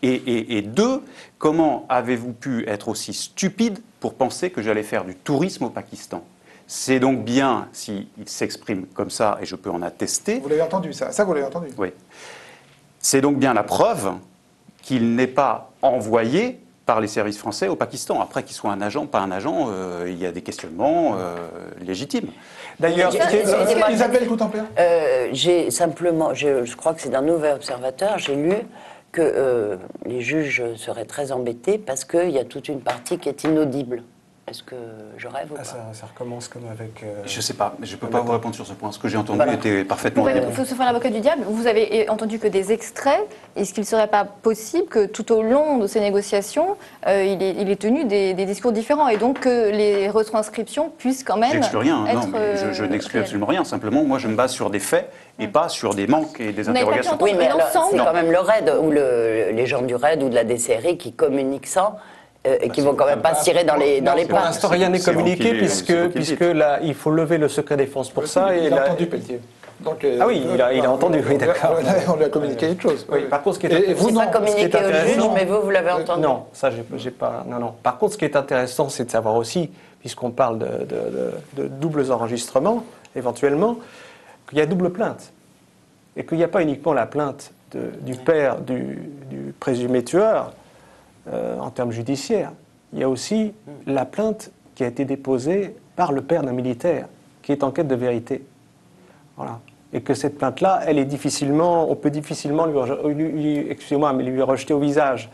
Et 2, comment avez-vous pu être aussi stupide pour penser que j'allais faire du tourisme au Pakistan? C'est donc bien, s'il s'exprime comme ça, et je peux en attester... Vous l'avez entendu, ça? Ça, vous l'avez entendu? Oui. C'est donc bien la preuve qu'il n'est pas envoyé par les services français au Pakistan. Après, qu'il soit un agent, pas un agent, il y a des questionnements légitimes. D'ailleurs, Isabelle Coutempère, j'ai simplement, je crois que c'est d'un Nouvel Observateur, j'ai lu que les juges seraient très embêtés parce qu'il y a toute une partie qui est inaudible. Est-ce que je rêve ou pas? Ça recommence comme avec... Je ne sais pas, je ne peux pas vous répondre sur ce point. Ce que j'ai entendu était parfaitement... Il faut se faire l'avocat du diable. Vous avez entendu que des extraits. Est-ce qu'il ne serait pas possible que tout au long de ces négociations, il ait tenu des discours différents et donc que les retranscriptions puissent quand même J'exclus rien, être... non, mais je n'exclus absolument rien. Simplement, moi, je me base sur des faits et pas sur des manques et des interrogations. Oui, mais c'est quand même le RAID ou les gens du RAID ou de la DCRI qui communiquent ça. Et qui ne vont quand même pas se tirer dans les pattes. Pour l'instant, rien n'est communiqué puisque là, il faut lever le secret défense pour ça. Il a entendu Pelletier. Donc, ah oui, il a entendu, oui, d'accord. On lui a communiqué quelque chose. Oui, par contre, ce qui est vous pas communiqué au juge, mais vous l'avez entendu. Non, ça, j'ai pas. Non. Par contre, ce qui est intéressant, c'est de savoir aussi, puisqu'on parle de doubles enregistrements, éventuellement, qu'il y a double plainte. Et qu'il n'y a pas uniquement la plainte du père du présumé tueur, en termes judiciaires. Il y a aussi la plainte qui a été déposée par le père d'un militaire, qui est en quête de vérité. Voilà. Et que cette plainte-là, on peut difficilement lui rejeter au visage.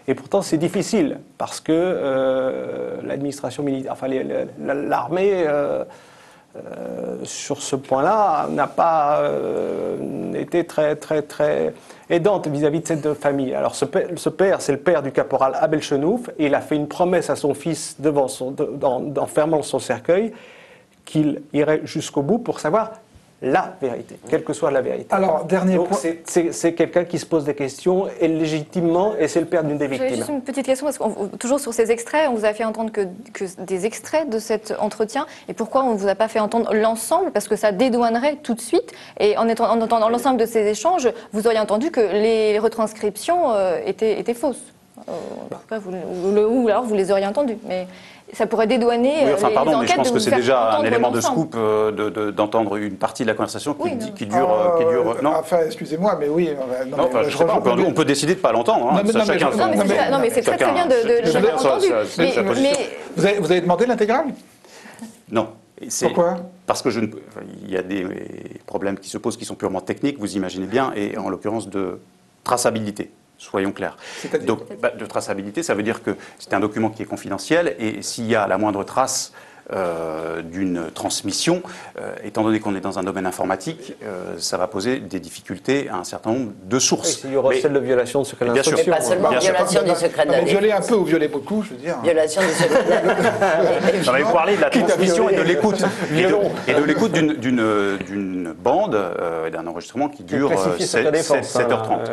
Et pourtant, c'est difficile, parce que l'administration militaire, enfin l'armée, sur ce point-là, n'a pas été très aidante vis-à-vis de cette famille. Alors ce père, c'est le père du caporal Abel Chenouf, et il a fait une promesse à son fils en fermant son cercueil, qu'il irait jusqu'au bout pour savoir la vérité, quelle que soit la vérité. Alors, dernier point. C'est quelqu'un qui se pose des questions, et légitimement, et c'est le père d'une des victimes. J'avais juste une petite question, parce que toujours sur ces extraits, on vous a fait entendre que des extraits de cet entretien, et pourquoi on ne vous a pas fait entendre l'ensemble? Parce que ça dédouanerait tout de suite, et en entendant l'ensemble de ces échanges, vous auriez entendu que les retranscriptions étaient fausses. En tout cas, ou alors vous les auriez entendues, mais... Ça pourrait dédouaner oui, enfin, pardon, les enquêtes. Mais je pense que c'est déjà un élément de l'ensemble. scoop d'entendre une partie de la conversation qui dure... non. Enfin, excusez-moi, mais oui. On peut décider de ne pas l'entendre. Hein, non, mais c'est très bien de l'avoir entendu. Vous avez demandé l'intégrale? Non. Pourquoi? Parce que il y a des problèmes qui se posent qui sont purement techniques, vous imaginez bien, et en l'occurrence de traçabilité. Soyons clairs. Donc, de traçabilité, ça veut dire que c'est un document qui est confidentiel et s'il y a la moindre trace d'une transmission, étant donné qu'on est dans un domaine informatique, ça va poser des difficultés à un certain nombre de sources. Il y aura celle de violation de secret d'instruction. Mais pas seulement violation du secret de la défense. Violer un peu ou violer beaucoup, je veux dire. Violation du secret de la défense. J'en avais parlé de la transmission et de l'écoute. Et de l'écoute d'une bande et d'un enregistrement qui dure 7h30.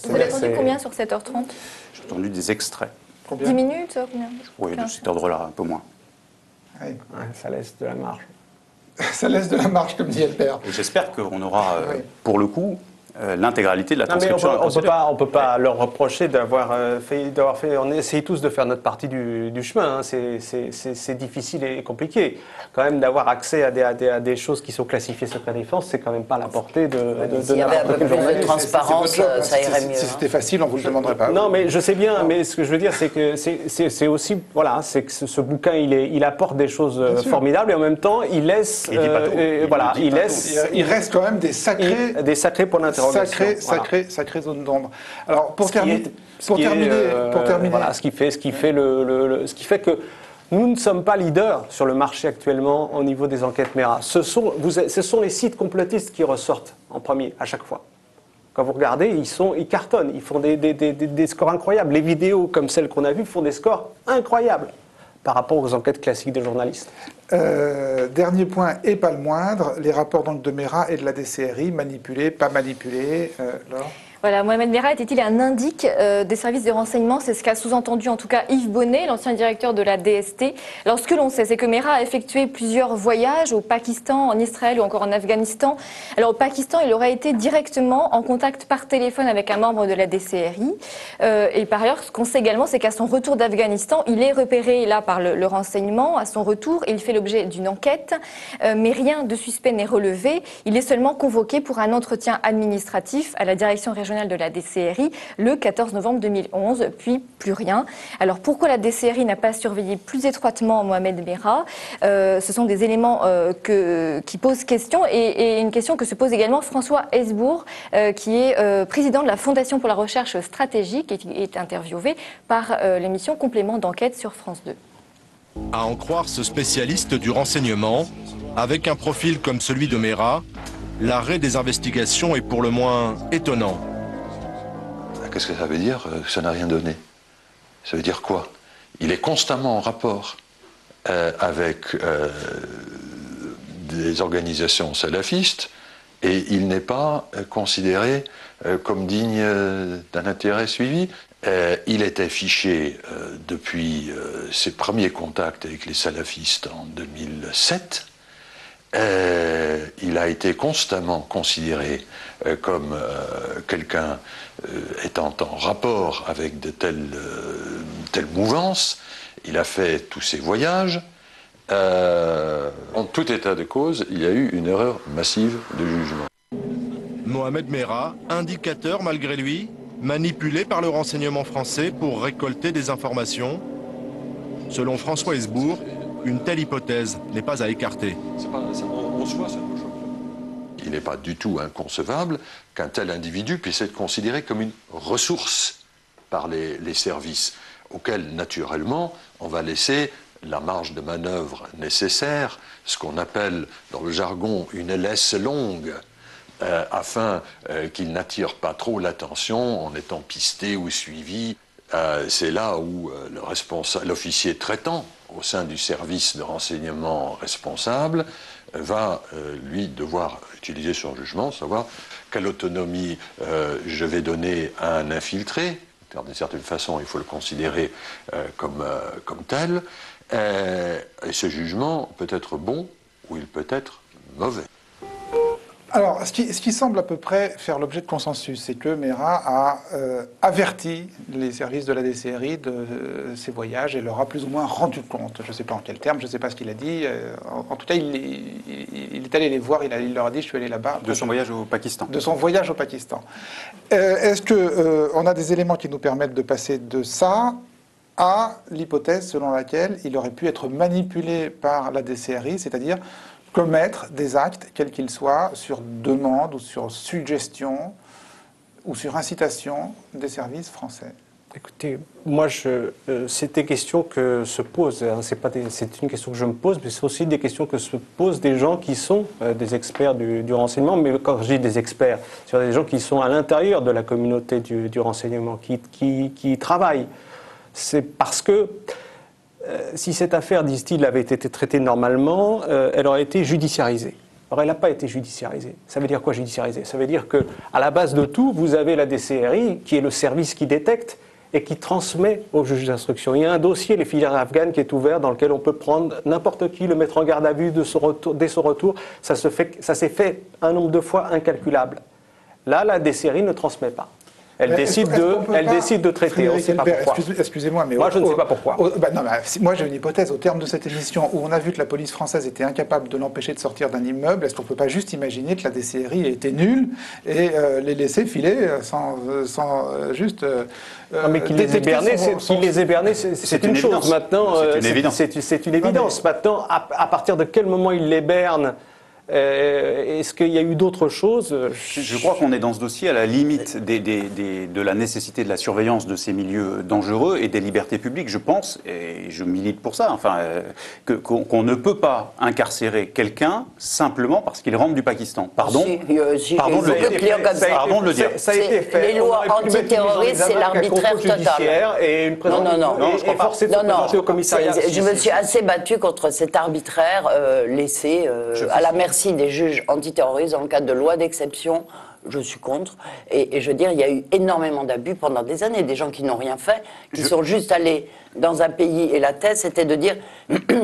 Vous avez entendu combien sur 7h30? J'ai entendu des extraits. 10 minutes, combien? Oui, de cet ordre-là, un peu moins. Oui. Ouais, ça laisse de la marge. Ça laisse de la marge, comme dit Albert. J'espère qu'on aura, pour le coup, l'intégralité de la transcription. On ne peut pas leur reprocher d'avoir fait. On essaye tous de faire notre partie du chemin. Hein. C'est difficile et compliqué. Quand même, d'avoir accès à des choses qui sont classifiées secret défense, c'est quand même pas à la portée de s'il y avait un peu plus de transparence, ça irait mieux. Si c'était facile, on ne vous le demanderait pas. Non, mais je sais bien. Mais ce que je veux dire, c'est que c'est aussi, voilà, c'est que ce bouquin, il apporte des choses formidables et en même temps, il laisse, il reste quand même des sacrés points d'interrogation. Sacrée zone d'ombre. Alors, pour terminer, voilà, ce qui fait que nous ne sommes pas leaders sur le marché actuellement au niveau des enquêtes MERA. Ce sont les sites complotistes qui ressortent en premier à chaque fois. Quand vous regardez, ils cartonnent, ils font des scores incroyables. Les vidéos comme celles qu'on a vues font des scores incroyables par rapport aux enquêtes classiques des journalistes. Dernier point, et pas le moindre, les rapports donc de MERA et de la DCRI, manipulés, pas manipulés. Laure ? Voilà, Mohamed Merah était-il un indique des services de renseignement? C'est ce qu'a sous-entendu en tout cas Yves Bonnet, l'ancien directeur de la DST. Alors ce que l'on sait, c'est que Merah a effectué plusieurs voyages au Pakistan, en Israël ou encore en Afghanistan. Alors au Pakistan, il aurait été directement en contact par téléphone avec un membre de la DCRI. Et par ailleurs, ce qu'on sait également, c'est qu'à son retour d'Afghanistan, il est repéré là par le renseignement. À son retour, il fait l'objet d'une enquête, mais rien de suspect n'est relevé. Il est seulement convoqué pour un entretien administratif à la direction régionale de la DCRI le 14 novembre 2011, puis plus rien. Alors pourquoi la DCRI n'a pas surveillé plus étroitement Mohamed Merah? Ce sont des éléments qui posent question et une question que se pose également François Hesbourg, qui est président de la Fondation pour la recherche stratégique et qui est interviewé par l'émission Complément d'enquête sur France 2. À en croire ce spécialiste du renseignement, avec un profil comme celui de Merah, l'arrêt des investigations est pour le moins étonnant. Qu'est-ce que ça veut dire que ça n'a rien donné? Ça veut dire quoi? Il est constamment en rapport avec des organisations salafistes et il n'est pas considéré comme digne d'un intérêt suivi. Il était fiché depuis ses premiers contacts avec les salafistes en 2007. Il a été constamment considéré comme quelqu'un étant en rapport avec de telles mouvances. Il a fait tous ses voyages. En tout état de cause, il y a eu une erreur massive de jugement. Mohamed Merah, indicateur malgré lui, manipulé par le renseignement français pour récolter des informations. Selon François Hesbourg, une telle hypothèse n'est pas à écarter. Il n'est pas du tout inconcevable qu'un tel individu puisse être considéré comme une ressource par les services, auxquels, naturellement, on va laisser la marge de manœuvre nécessaire, ce qu'on appelle dans le jargon une laisse longue, afin qu'il n'attire pas trop l'attention en étant pisté ou suivi. C'est là où l'officier traitant au sein du service de renseignement responsable va, lui, devoir utiliser son jugement, savoir quelle autonomie je vais donner à un infiltré. D'une certaine façon, il faut le considérer comme tel. Et ce jugement peut être bon ou il peut être mauvais. Alors, ce qui semble à peu près faire l'objet de consensus, c'est que Merah a averti les services de la DCRI de ses voyages et leur a plus ou moins rendu compte. Je ne sais pas en quels termes, je ne sais pas ce qu'il a dit. En tout cas, il est allé les voir, il leur a dit « je suis allé là-bas ». De son voyage au Pakistan. De son voyage au Pakistan. Est-ce qu'on a des éléments qui nous permettent de passer de ça à l'hypothèse selon laquelle il aurait pu être manipulé par la DCRI, c'est-à-dire commettre des actes, quels qu'ils soient, sur demande ou sur suggestion ou sur incitation des services français? Écoutez, moi, c'est des questions que se posent. Hein, c'est une question que je me pose, mais c'est aussi des questions que se posent des gens qui sont des experts du renseignement. Mais quand je dis des experts, c'est des gens qui sont à l'intérieur de la communauté du renseignement, qui travaillent. C'est parce que si cette affaire, disent-ils, avait été traitée normalement, elle aurait été judiciarisée. Alors, elle n'a pas été judiciarisée. Ça veut dire quoi, judiciarisée? Ça veut dire qu'à la base de tout, vous avez la DCRI, qui est le service qui détecte et qui transmet au juge d'instruction. Il y a un dossier, les filières afghanes, qui est ouvert, dans lequel on peut prendre n'importe qui, le mettre en garde à vue dès son retour. Ça s'est fait un nombre de fois incalculable. Là, la DCRI ne transmet pas. Elle décide de traiter. On ne sait pas pourquoi. Excusez-moi, mais moi, je ne sais pas pourquoi. Moi, j'ai une hypothèse. Au terme de cette émission, où on a vu que la police française était incapable de l'empêcher de sortir d'un immeuble, est-ce qu'on ne peut pas juste imaginer que la DCRI était nulle et les laisser filer sans juste... mais qu'il les ait bernés, c'est une chose. Maintenant, c'est une évidence. Maintenant, à partir de quel moment il les berne? Est-ce qu'il y a eu d'autres choses? Je crois qu'on est dans ce dossier à la limite de la nécessité de la surveillance de ces milieux dangereux et des libertés publiques. Je pense, et je milite pour ça, qu'on ne peut pas incarcérer quelqu'un simplement parce qu'il rentre du Pakistan. Pardon de le dire. Ça a été fait. Les lois antiterroristes, c'est l'arbitraire total. Et une présence forcée de se présenter au commissariat. Je me suis assez battue contre cet arbitraire laissé à la merci des juges antiterroristes dans le cadre de lois d'exception. Je suis contre. Et je veux dire, il y a eu énormément d'abus pendant des années. Des gens qui n'ont rien fait, qui sont juste allés dans un pays et la thèse, c'était de dire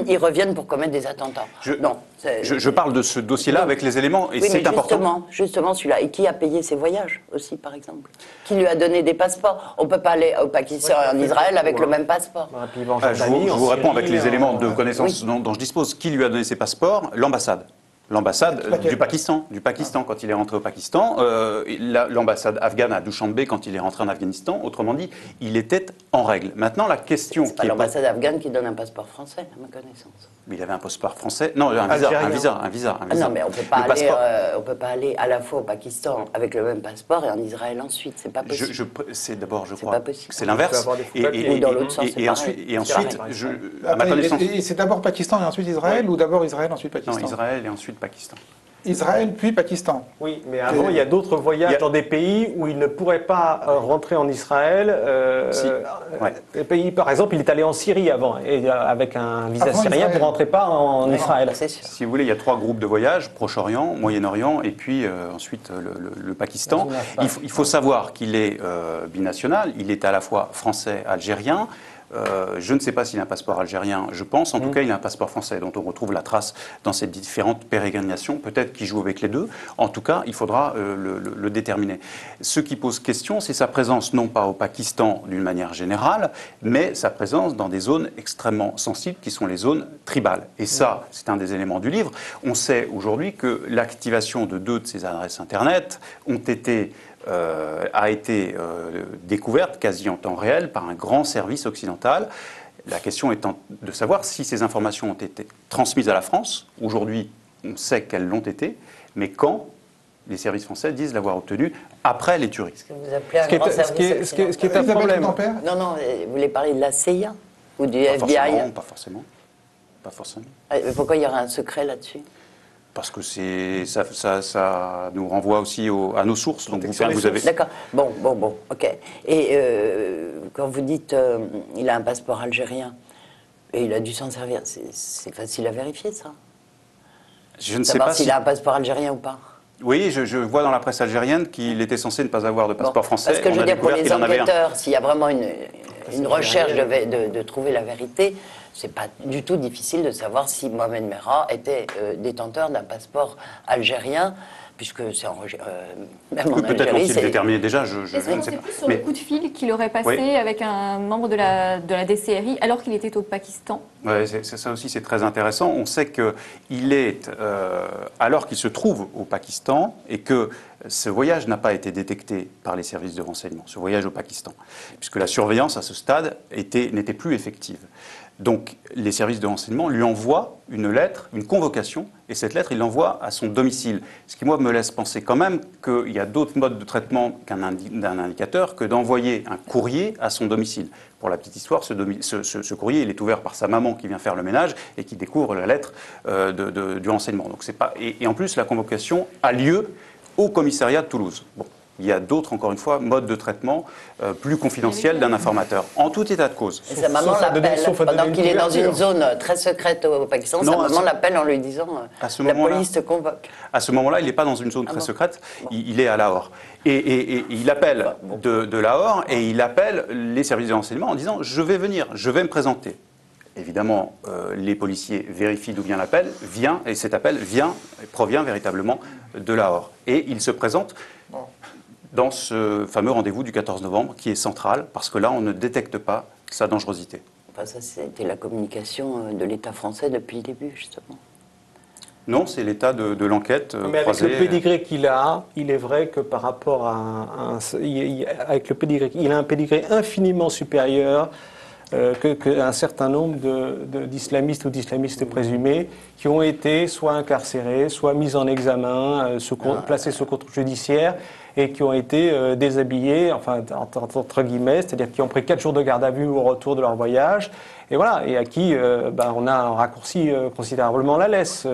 ils reviennent pour commettre des attentats. Je parle de ce dossier-là avec les éléments et c'est important. Justement celui-là. Et qui a payé ses voyages aussi, par exemple? Qui lui a donné des passeports? On ne peut pas aller au Pakistan et en Israël avec le même passeport. Je vous réponds avec les éléments de connaissance dont je dispose. Qui lui a donné ses passeports? L'ambassade. L'ambassade du Pakistan, quand il est rentré au Pakistan, l'ambassade afghane à Dushanbe quand il est rentré en Afghanistan, autrement dit, il était en règle. Maintenant, la question qui est l'ambassade afghane qui donne un passeport français, à ma connaissance. Mais il avait un passeport français, non, un visa. Non, mais on peut pas aller à la fois au Pakistan avec le même passeport et en Israël ensuite, c'est pas possible. C'est d'abord, je crois, c'est l'inverse. Et dans l'autre sens, et ensuite, à ma connaissance, c'est d'abord Pakistan et ensuite Israël, ou d'abord Israël ensuite Pakistan? Non, Israël et ensuite Pakistan. Israël puis Pakistan. Oui, mais avant, il y a d'autres voyages dans des pays où il ne pourrait pas rentrer en Israël. Les pays, par exemple, il est allé en Syrie avant, et avec un visa syrien, il ne rentrait pas en Israël. Si vous voulez, il y a 3 groupes de voyages, Proche-Orient, Moyen-Orient, et puis ensuite le Pakistan. Il faut savoir qu'il est binational, il est à la fois français, algérien. Je ne sais pas s'il a un passeport algérien, je pense. En tout cas, il a un passeport français dont on retrouve la trace dans ces différentes pérégrinations. Peut-être qu'il joue avec les deux. En tout cas, il faudra le déterminer. Ce qui pose question, c'est sa présence non pas au Pakistan d'une manière générale, mais sa présence dans des zones extrêmement sensibles qui sont les zones tribales. Et ça, c'est un des éléments du livre. On sait aujourd'hui que l'activation de 2 de ces adresses Internet a été découverte quasi en temps réel par un grand service occidental. La question étant de savoir si ces informations ont été transmises à la France. Aujourd'hui, on sait qu'elles l'ont été, mais quand les services français disent l'avoir obtenu après les tueries. Ce que vous appelez un grand service ce qui est un problème. Non, vous voulez parler de la CIA ou du FBI? Pas forcément. Pourquoi il y aurait un secret là-dessus? Parce que ça nous renvoie aussi à nos sources. Donc vous avez... D'accord. Bon, ok. Et quand vous dites il a un passeport algérien et il a dû s'en servir, c'est facile à vérifier ça? Je ne sais pas s'il a un passeport algérien ou pas. Oui, je vois dans la presse algérienne qu'il était censé ne pas avoir de passeport français. Parce que je veux dire, pour les enquêteurs, s'il y a vraiment une recherche de trouver la vérité, c'est pas du tout difficile de savoir si Mohamed Merah était détenteur d'un passeport algérien, puisque c'est même en Algérie. Peut-être l'ont-ils déterminé déjà, je ne sais pas. Plus sur le coup de fil qu'il aurait passé avec un membre de la DCRI alors qu'il était au Pakistan. Oui, ça aussi c'est très intéressant. On sait qu'il est, alors qu'il se trouve au Pakistan, et que ce voyage n'a pas été détecté par les services de renseignement, ce voyage au Pakistan, puisque la surveillance à ce stade n'était plus effective. Donc les services de renseignement lui envoient une lettre, une convocation, et cette lettre, il l'envoie à son domicile. Ce qui, moi, me laisse penser quand même qu'il y a d'autres modes de traitement d'un indicateur que d'envoyer un courrier à son domicile. Pour la petite histoire, ce courrier, il est ouvert par sa maman qui vient faire le ménage et qui découvre la lettre du renseignement. Donc, c'est pas... et en plus, la convocation a lieu au commissariat de Toulouse. Bon. Il y a d'autres, encore une fois, modes de traitement plus confidentiels d'un informateur. En tout état de cause. Et sa maman l'appelle, pendant qu'il est dans une zone très secrète au Pakistan, sa maman l'appelle en lui disant la police te convoque. À ce moment-là, il n'est pas dans une zone très secrète, il est à Lahore. Et il appelle de Lahore et il appelle les services de renseignement en disant « je vais venir, je vais me présenter ». Évidemment, les policiers vérifient d'où vient l'appel, et cet appel provient véritablement de Lahore. Et il se présente dans ce fameux rendez-vous du 14 novembre qui est central, parce que là, on ne détecte pas sa dangerosité. Enfin, ça, c'était la communication de l'État français depuis le début, justement. Non, c'est l'état de l'enquête. Mais avec le pédigré qu'il a, il est vrai que par rapport avec le pédigré, il a un pédigré infiniment supérieur qu'un certain nombre d'islamistes ou d'islamistes présumés qui ont été soit incarcérés, soit mis en examen, placés sous contrôle judiciaire et qui ont été déshabillés, enfin entre guillemets, c'est-à-dire qui ont pris 4 jours de garde à vue au retour de leur voyage, et voilà, et à qui on a raccourci considérablement la laisse,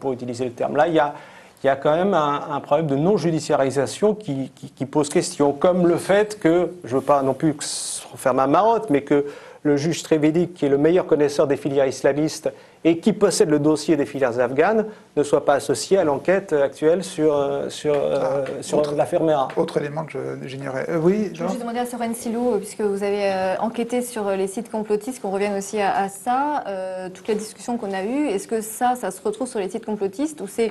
pour utiliser le terme. Là, il y a quand même un problème de non-judiciarisation qui pose question, comme le fait que, je ne veux pas non plus faire ma marotte, mais que le juge Trevedi, qui est le meilleur connaisseur des filières islamistes et qui possède le dossier des filières afghanes, ne soit pas associé à l'enquête actuelle sur l'affaire Mera. Autre élément que j'ignorais. Oui, je vais juste demander à Soren Silou, puisque vous avez enquêté sur les sites complotistes, qu'on revienne aussi à ça, toute la discussion qu'on a eue, est-ce que ça se retrouve sur les sites complotistes ou ce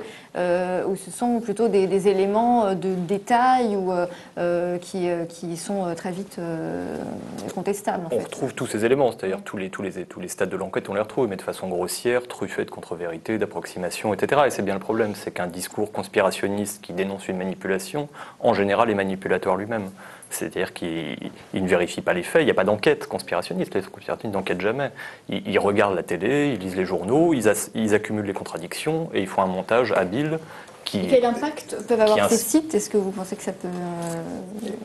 sont plutôt des éléments de détail ou qui sont très vite contestables en fait. On retrouve tous ces éléments, c'est-à-dire tous les stades de l'enquête, on les retrouve, mais de façon grossière, truffée de contre-vérité, d'approximation, etc. Et c'est bien le problème, c'est qu'un discours conspirationniste qui dénonce une manipulation, en général, est manipulateur lui-même. C'est-à-dire qu'il ne vérifie pas les faits, il n'y a pas d'enquête conspirationniste, les conspirationnistes n'enquêtent jamais. Ils regardent la télé, ils lisent les journaux, ils accumulent les contradictions et ils font un montage habile. Quel impact peuvent avoir ces sites? Est-ce que vous pensez que ça peut...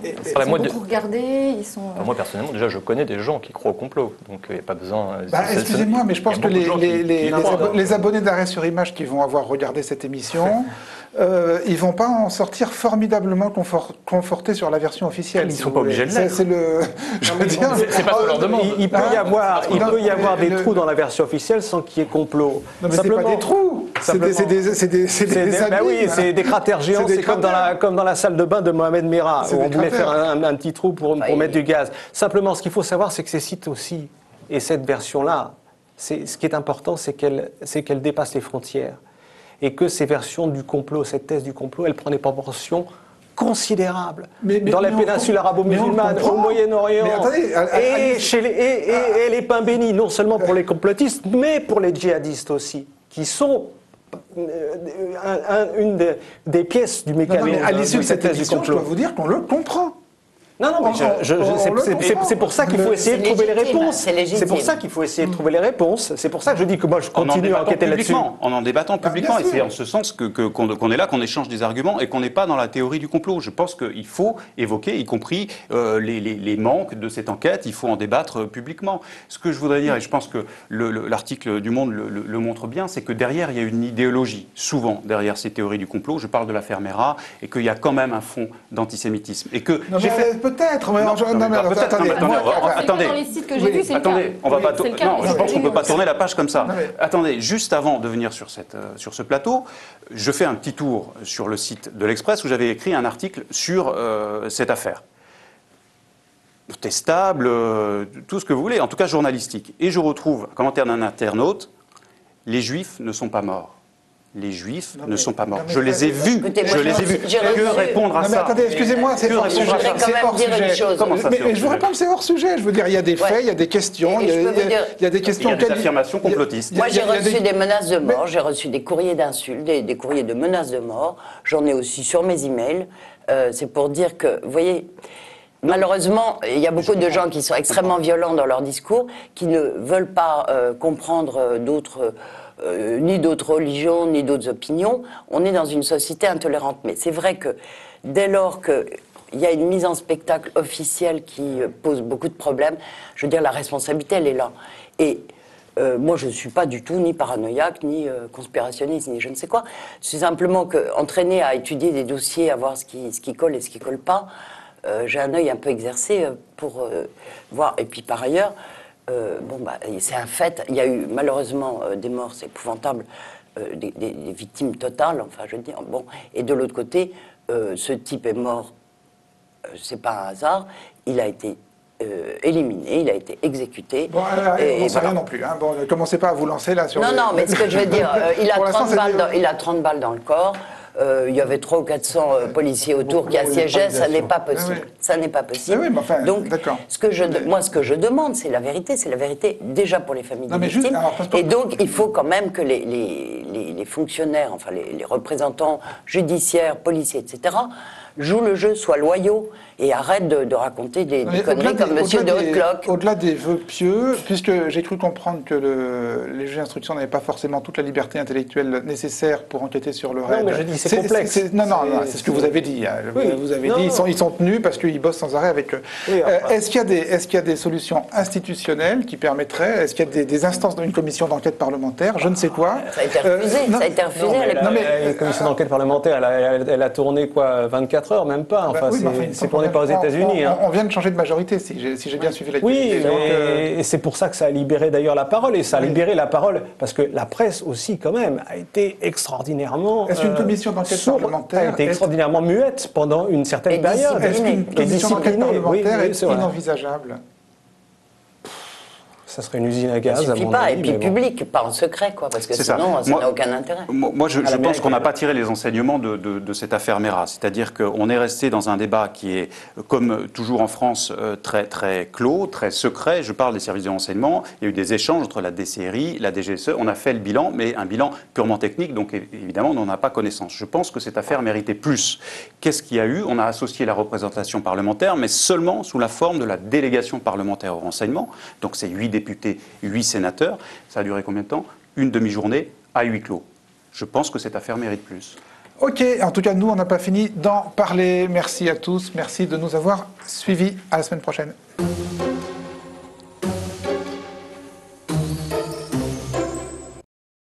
Ils sont beaucoup regardés, ils sont... Moi, personnellement, déjà, je connais des gens qui croient au complot, donc il n'y a pas besoin... Excusez-moi, mais je pense que les abonnés d'Arrêt sur Image qui vont avoir regardé cette émission... ils ne vont pas en sortir formidablement confortés sur la version officielle. Ils ne sont pas obligés de l'être. C'est pas ce qu'on leur demande. Il peut y avoir des trous dans la version officielle sans qu'il y ait complot. Non, mais c'est pas des trous. C'est des cratères géants. C'est comme dans la salle de bain de Mohamed Merah, où on voulait faire un petit trou pour mettre du gaz. Simplement, ce qu'il faut savoir, c'est que ces sites aussi, et cette version-là, ce qui est important, c'est qu'elle dépasse les frontières. Et que ces versions du complot, cette thèse du complot, elle prend des proportions considérables. Dans la péninsule arabo-musulmane, au Moyen-Orient, et les pains bénis, non seulement pour les complotistes, mais pour les djihadistes aussi, qui sont une des pièces du mécanisme. À l'issue de cette thèse du complot, je dois vous dire qu'on le comprend. Non, mais c'est pour ça qu'il faut essayer de trouver les réponses. C'est pour ça qu'il faut essayer de trouver les réponses. C'est pour ça que je dis que moi je continue à enquêter là-dessus. En débattant publiquement, et c'est en ce sens qu'on est là, qu'on échange des arguments et qu'on n'est pas dans la théorie du complot. Je pense qu'il faut évoquer, y compris les manques de cette enquête, il faut en débattre publiquement. Ce que je voudrais dire, et je pense que l'article du Monde le montre bien, c'est que derrière il y a une idéologie, souvent derrière ces théories du complot. Je parle de l'affaire Mera, et qu'il y a quand même un fond d'antisémitisme. Et que j'ai fait... Peut-être, mais attendez. Dans les sites que j'ai vus, c'est le cas. On va pas. Non, je pense qu'on ne peut pas tourner la page comme ça. Attendez, juste avant de venir sur ce plateau, je fais un petit tour sur le site de l'Express où j'avais écrit un article sur cette affaire. Testable, tout ce que vous voulez, en tout cas journalistique. Et je retrouve un commentaire d'un internaute: les Juifs ne sont pas morts. Les Juifs ne sont pas morts. Je les ai vus. Je les ai vus. Que répondre à ça? Attendez, excusez-moi, c'est hors sujet. Comment ça? Mais je vous réponds que c'est hors sujet. Je veux dire, il y a des faits, il y a des questions, il y a des questions. Il y a des affirmations complotistes. Moi, j'ai reçu des menaces de mort, j'ai reçu des courriers d'insultes, des courriers de menaces de mort. J'en ai aussi sur mes emails. C'est pour dire que, vous voyez, Malheureusement, il y a beaucoup de gens qui sont extrêmement violents dans leur discours, qui ne veulent pas comprendre ni d'autres religions, ni d'autres opinions. On est dans une société intolérante. Mais c'est vrai que dès lors qu'il y a une mise en spectacle officielle qui pose beaucoup de problèmes, je veux dire, la responsabilité, elle est là. Et moi, je ne suis pas du tout ni paranoïaque, ni conspirationniste, ni je ne sais quoi. C'est simplement qu'entraîné à étudier des dossiers, à voir ce qui colle et ce qui ne colle pas, j'ai un œil un peu exercé pour voir. Et puis par ailleurs, c'est un fait. Il y a eu malheureusement des morts, c'est épouvantable, des victimes totales. Enfin, je veux dire. Bon. Et de l'autre côté, ce type est mort. C'est pas un hasard. Il a été éliminé, il a été exécuté. Bon, on ne sait rien non plus. Hein. Bon, ne commencez pas à vous lancer là sur. Non, mais ce que je veux dire, il a 30 balles dans le corps. Il y avait 300 ou 400 policiers autour qui assiégeaient, ça n'est pas possible. Oui. Ça n'est pas possible. Oui, mais enfin, donc, ce que je demande, c'est la vérité déjà pour les familles des victimes. Et donc, il faut quand même que les fonctionnaires, enfin les représentants judiciaires, policiers, etc., jouent le jeu, soient loyaux et arrêtent de raconter des conneries comme Monsieur de Haute-Cloque. Au-delà des vœux pieux, puisque j'ai cru comprendre que les juges d'instruction n'avaient pas forcément toute la liberté intellectuelle nécessaire pour enquêter sur le raid. Non, mais je dis c'est complexe. Non, c'est ce que vous avez dit. Oui. Vous avez dit ils sont tenus parce qu'ils bossent sans arrêt avec eux. Oui, est-ce qu'il y a des solutions institutionnelles qui permettraient, est-ce qu'il y a des instances dans une commission d'enquête parlementaire, je ne sais quoi. Ça a été refusé. Ça a été refusé. La commission d'enquête parlementaire, elle a tourné quoi, 24 heures, même pas. Enfin, c'est tourné pas aux États-Unis. On vient de changer de majorité, si j'ai bien suivi l'actualité. Oui, et c'est pour ça que ça a libéré d'ailleurs la parole. Et ça a libéré la parole parce que la presse aussi, quand même, a été extraordinairement. Est-ce qu'une commission d'enquête parlementaire a été extraordinairement muette pendant une certaine période? Est-ce qu'une commission d'enquête parlementaire est inenvisageable? Ça serait une usine à gaz, à mon avis. Et puis public, pas en secret, quoi, parce que sinon, ça n'a aucun intérêt. Moi, je pense qu'on n'a pas tiré les enseignements de cette affaire Mera. C'est-à-dire qu'on est resté dans un débat qui est, comme toujours en France, très, très clos, très secret. Je parle des services de renseignement. Il y a eu des échanges entre la DCRI, la DGSE. On a fait le bilan, mais un bilan purement technique. Donc, évidemment, on n'en a pas connaissance. Je pense que cette affaire méritait plus. Qu'est-ce qu'il y a eu? On a associé la représentation parlementaire, mais seulement sous la forme de la délégation parlementaire au renseignement. Donc, c'est 8 députés, 8 sénateurs. Ça a duré combien de temps? Une demi-journée à huis clos. Je pense que cette affaire mérite plus. Ok, en tout cas, nous, on n'a pas fini d'en parler. Merci à tous. Merci de nous avoir suivis. À la semaine prochaine.